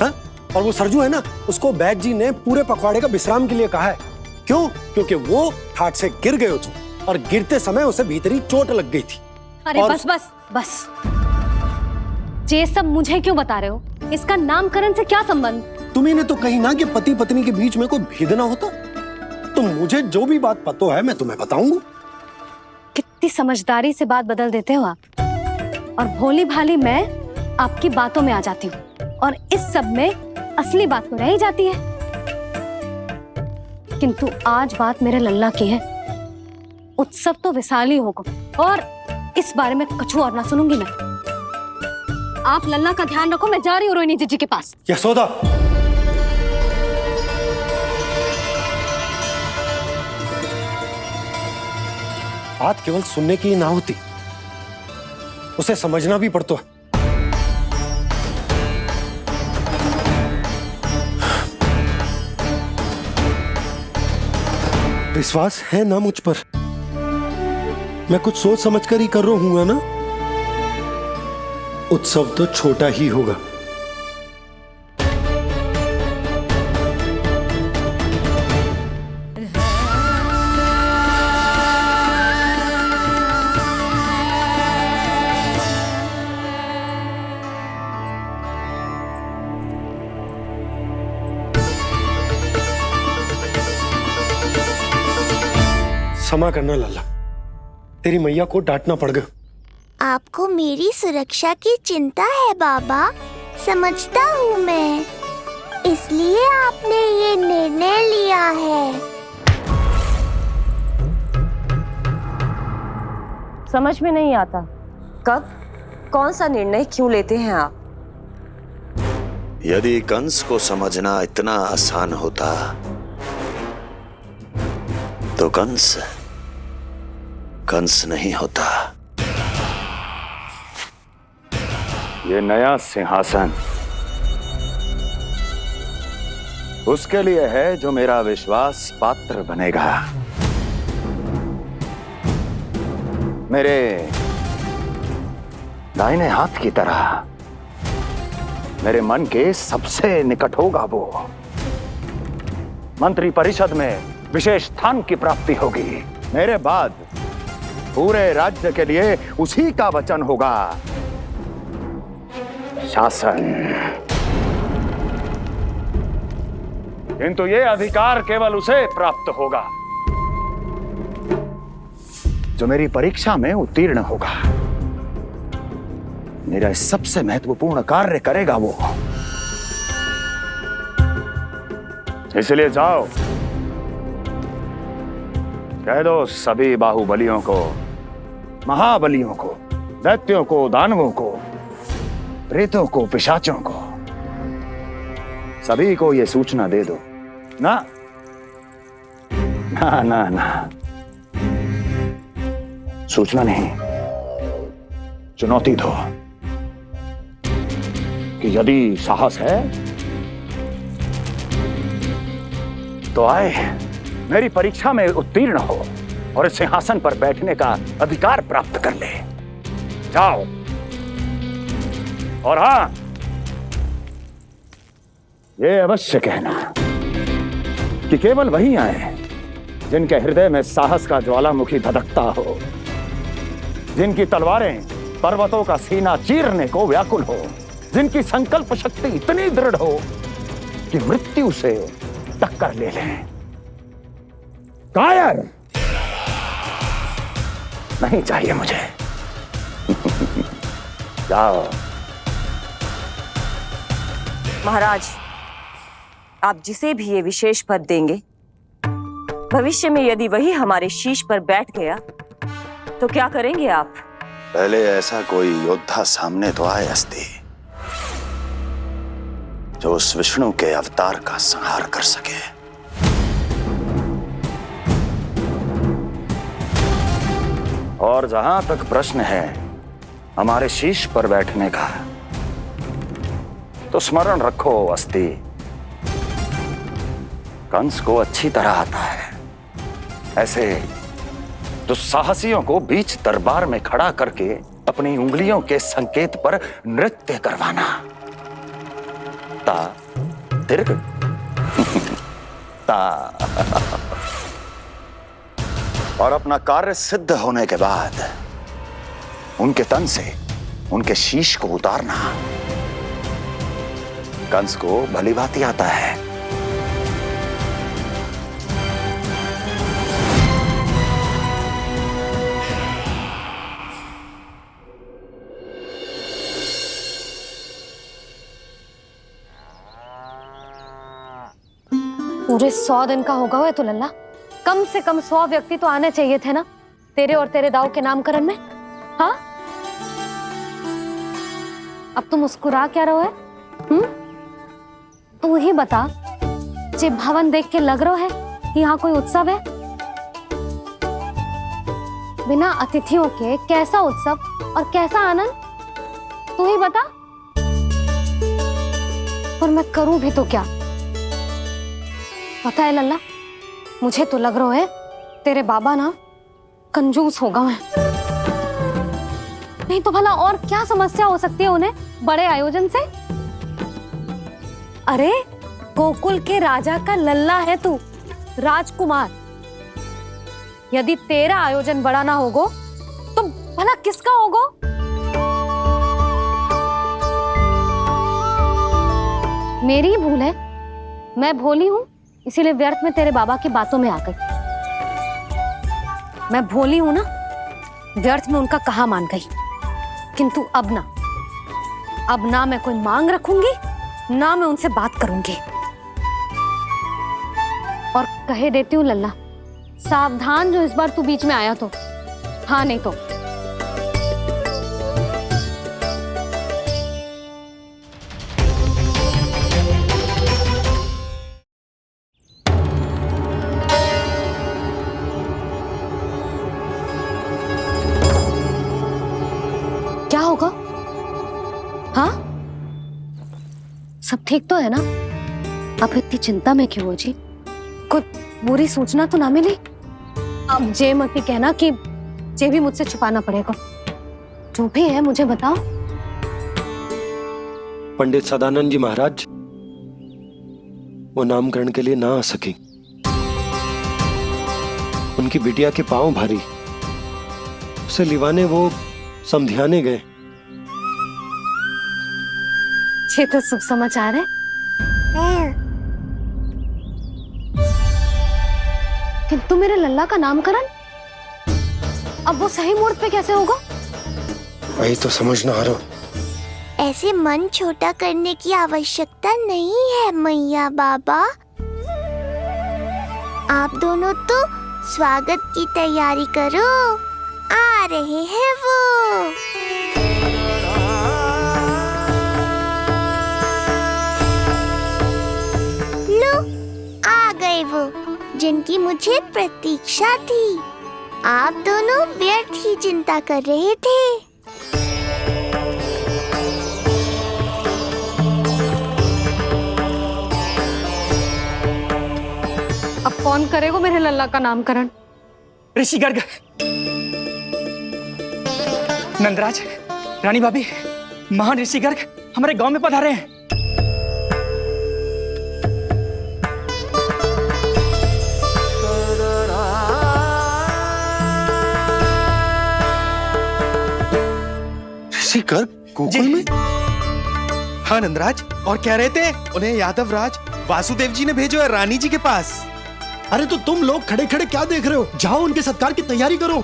Speaker 8: हाँ? और वो सरजू है ना, उसको बैद जी ने पूरे पखवाड़े का विश्राम के लिए कहा है। क्यों? क्योंकि वो ठाट से गिर गए थे और गिरते समय उसे भीतरी चोट लग गई थी।
Speaker 5: अरे बस बस बस, ये सब मुझे क्यों बता रहे हो? इसका नामकरण से क्या संबंध?
Speaker 8: तुम्ही ने तो कही ना कि पति पत्नी के बीच में कोई भेद ना होता। तो मुझे जो भी बात पता है मैं तुम्हें बताऊंगा।
Speaker 5: कितनी समझदारी से बात बदल देते हो आप। और भोली भाली मैं आपकी बातों में आ जाती हूँ और इस सब में असली बात तो रह ही जाती है। किंतु आज बात मेरे लल्ला की है। उत्सव तो विशाल ही होगा और इस बारे में कछु और ना सुनूंगी मैं। आप लल्ला का ध्यान रखो, मैं जा रही हूँ रोहिणी जीजी के पास।
Speaker 8: यशोदा, बात केवल सुनने की ना होती, उसे समझना भी पड़ता है। विश्वास है ना मुझ पर? मैं कुछ सोच समझ कर ही कर रहा हूँ ना। उत्सव तो छोटा ही होगा। क्षमा करना लल्ला, तेरी मैया को डांटना पड़ गया।
Speaker 4: आपको मेरी सुरक्षा की चिंता है बाबा, समझता हूँ मैं, इसलिए आपने ये निर्णय लिया है।
Speaker 1: समझ में नहीं आता, कब कौन सा निर्णय क्यों लेते हैं आप?
Speaker 14: यदि कंस को समझना इतना आसान होता तो कंस नहीं होता।
Speaker 10: ये नया सिंहासन उसके लिए है जो मेरा विश्वास पात्र बनेगा। मेरे दाहिने हाथ की तरह मेरे मन के सबसे निकट होगा वो। मंत्री परिषद में विशेष स्थान की प्राप्ति होगी। मेरे बाद पूरे राज्य के लिए उसी का वचन होगा। शासन। किंतु ये अधिकार केवल उसे प्राप्त होगा जो मेरी परीक्षा में उत्तीर्ण होगा, मेरा सबसे महत्वपूर्ण कार्य करेगा वो। इसलिए जाओ, कह दो सभी बाहुबलियों को, महाबलियों को, दैत्यों को, दानवों को, प्रेतों को, पिशाचों को, सभी को यह सूचना दे दो ना ना ना ना, सूचना नहीं, चुनौती दो कि यदि साहस है तो आए, मेरी परीक्षा में उत्तीर्ण हो और इस सिंहासन पर बैठने का अधिकार प्राप्त कर ले। जाओ। और हाँ, ये अवश्य कहना कि केवल वही आए जिनके हृदय में साहस का ज्वालामुखी धधकता हो, जिनकी तलवारें पर्वतों का सीना चीरने को व्याकुल हो, जिनकी संकल्प शक्ति इतनी दृढ़ हो कि मृत्यु से टक्कर ले लें। कायर नहीं चाहिए मुझे। जाओ।
Speaker 1: महाराज, आप जिसे भी ये विशेष पद देंगे, भविष्य में यदि वही हमारे शीश पर बैठ गया तो क्या करेंगे आप?
Speaker 14: पहले ऐसा कोई योद्धा सामने तो आए अस्ति, जो उस विष्णु के अवतार का संहार कर सके।
Speaker 10: और जहां तक प्रश्न है हमारे शीश पर बैठने का, तो स्मरण रखो अस्ति, कंस को अच्छी तरह आता है ऐसे दुस्साहसियों को बीच दरबार में खड़ा करके अपनी उंगलियों के संकेत पर नृत्य करवाना। ता दीर्घ ता। और अपना कार्य सिद्ध होने के बाद उनके तन से उनके शीश को उतारना कंस को भली भांति आता है।
Speaker 5: पूरे 100 दिन का होगा हुआ तो लल्ला, कम से कम 100 व्यक्ति तो आने चाहिए थे ना तेरे और तेरे दाऊ के नामकरण में। हाँ, अब तुम मुस्कुरा क्या रहो है? तू ही बता, जे भवन देख के लग रहा है कि यहाँ कोई उत्सव है? बिना अतिथियों के कैसा उत्सव और कैसा आनंद, तू ही बता। पर मैं करूं भी तो क्या? पता है लल्ला, मुझे तो लग रहा है तेरे बाबा ना कंजूस होगा है। नहीं तो भला और क्या समस्या हो सकती है उन्हें बड़े आयोजन से? अरे गोकुल के राजा का लल्ला है तू, राजकुमार। यदि तेरा आयोजन बड़ा ना होगो तो भला किसका होगो? मेरी भूल है, मैं भोली हूं, इसीलिए व्यर्थ में तेरे बाबा की बातों में आ गई। मैं भोली हूं ना, व्यर्थ में उनका कहा मान गई। किंतु अब ना मैं कोई मांग रखूंगी, ना मैं उनसे बात करूंगी। और कहे देती हूँ लल्ला, सावधान जो इस बार तू बीच में आया तो। हाँ नहीं तो क्या होगा? हाँ, सब ठीक तो है ना? आप इतनी चिंता में क्यों हो जी? कुछ बुरी सूचना तो ना मिली? अब जे मत ही कहना कि जे भी मुझसे छुपाना पड़ेगा। जो भी है मुझे बताओ।
Speaker 8: पंडित सदानंद जी महाराज वो नामकरण के लिए ना आ सके। उनकी बिटिया के पांव भारी, उसे लिवाने वो समझाने गए।
Speaker 5: ये तो शुभ समाचार है। किंतु मेरे लल्ला का नामकरण अब वो सही मुहूर्त पे कैसे होगा?
Speaker 8: वही तो समझ ना आ रहा।
Speaker 4: ऐसे मन छोटा करने की आवश्यकता नहीं है मैया बाबा। आप दोनों तो स्वागत की तैयारी करो, आ रहे हैं वो। लो, आ गए वो जिनकी मुझे प्रतीक्षा थी। आप दोनों व्यर्थ ही चिंता कर रहे थे।
Speaker 5: अब कौन करेगा मेरे लल्ला का नामकरण?
Speaker 18: ऋषि गर्ग, नंदराज, रानी भाभी, महान ऋषि गर्ग हमारे गांव में पधारे हैं।
Speaker 8: ऋषि गर्ग गोकुल में?
Speaker 21: हाँ नंदराज, और कह रहे थे उन्हें यादव राज वासुदेव जी ने भेजो है रानी जी के पास।
Speaker 8: अरे तो तुम लोग खड़े खड़े क्या देख रहे हो? जाओ उनके सत्कार की तैयारी करो।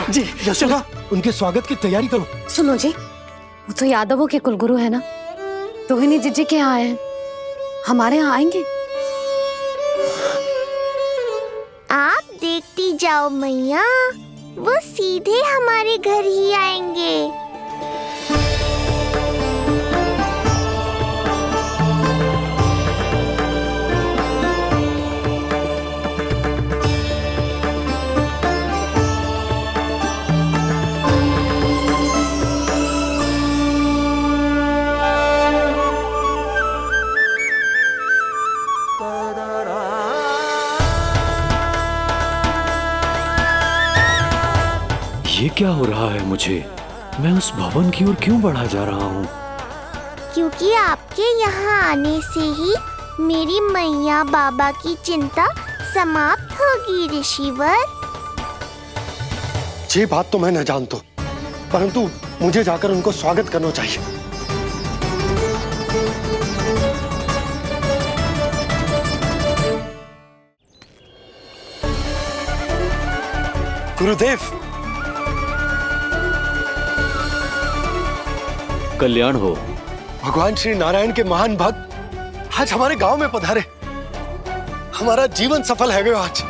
Speaker 8: जी यशोदा, उनके स्वागत की तैयारी करो।
Speaker 5: सुनो जी, वो तो यादवों के कुलगुरु है ना, रोहिणी जीजी के यहाँ आए हैं, हमारे यहाँ आएंगे।
Speaker 4: आप देखती जाओ मैया, वो सीधे हमारे घर ही आएंगे।
Speaker 20: ये क्या हो रहा है मुझे? मैं उस भवन की ओर क्यों बढ़ा जा रहा हूँ?
Speaker 4: क्योंकि आपके यहाँ आने से ही मेरी मैया बाबा की चिंता समाप्त होगी ऋषिवर।
Speaker 8: ये बात तो मैं न जानता, परंतु मुझे जाकर उनको स्वागत करना चाहिए। गुरुदेव,
Speaker 20: कल्याण हो।
Speaker 8: भगवान श्री नारायण के महान भक्त आज हमारे गांव में पधारे। हमारा जीवन सफल है गयो आज।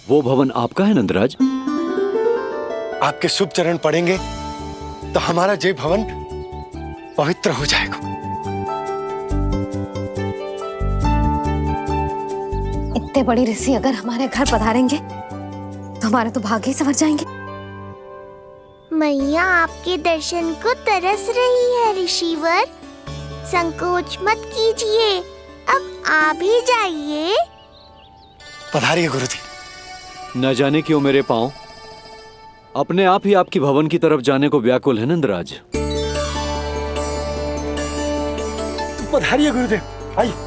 Speaker 20: वो भवन आपका है नंदराज?
Speaker 8: आपके शुभ चरण पड़ेंगे तो हमारा जय भवन पवित्र हो जाएगा।
Speaker 5: इतने बड़ी ऋषि अगर हमारे घर पधारेंगे तो हमारे तो भाग्य ही संवर जाएंगे।
Speaker 4: मैया आपके दर्शन को तरस रही है ऋषिवर, संकोच मत कीजिए, अब आ भी जाइए।
Speaker 8: पधारिए गुरुजी।
Speaker 20: न जाने क्यों मेरे पांव अपने आप ही आपकी भवन की तरफ जाने को व्याकुल है नंदराज।
Speaker 8: पधारिए गुरुदेव, आइए।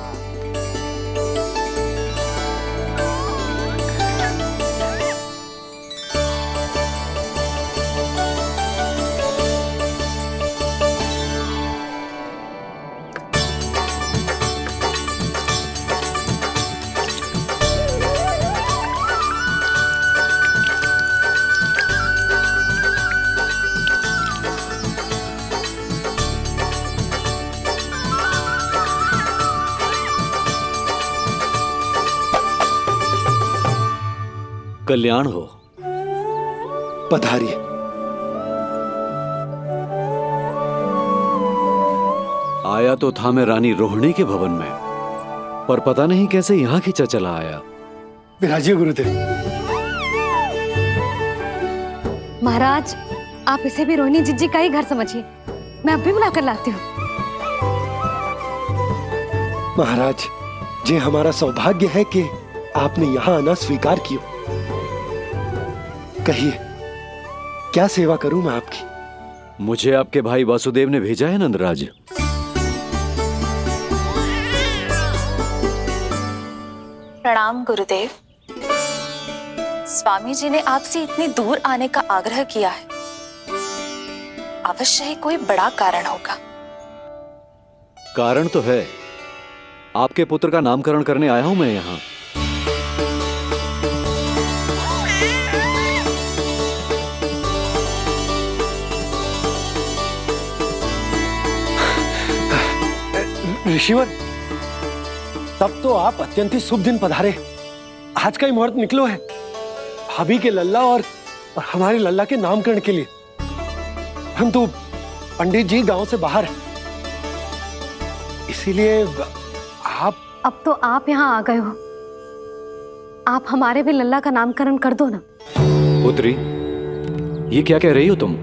Speaker 20: कल्याण हो।
Speaker 8: पधारिए।
Speaker 20: आया तो था मैं रानी रोहिणी के भवन में, पर पता नहीं कैसे यहाँ खींचा चला आया।
Speaker 8: विराजिए गुरुदेव।
Speaker 5: महाराज, आप इसे भी रोहिणी जीजी का ही घर समझिए, मैं अब भी बुलाकर लाती हूँ।
Speaker 8: महाराज, ये हमारा सौभाग्य है कि आपने यहाँ आना स्वीकार किया। कहिए, क्या सेवा करूं मैं आपकी?
Speaker 20: मुझे आपके भाई वासुदेव ने भेजा है नंदराज।
Speaker 2: प्रणाम गुरुदेव। स्वामी जी ने आपसे इतनी दूर आने का आग्रह किया है, अवश्य ही कोई बड़ा कारण होगा।
Speaker 20: कारण तो है, आपके पुत्र का नामकरण करने आया हूं मैं यहाँ।
Speaker 8: ऋषिवर, तब तो आप अत्यंत ही शुभ दिन पधारे। आज का ही मुहूर्त निकलो है भाभी के लल्ला और हमारे लल्ला के नामकरण के लिए। हम तो पंडित जी गांव से बाहर हैं, इसीलिए आप।
Speaker 5: अब तो आप यहाँ आ गए हो, आप हमारे भी लल्ला का नामकरण कर दो ना।
Speaker 20: पुत्री, ये क्या कह रही हो तुम?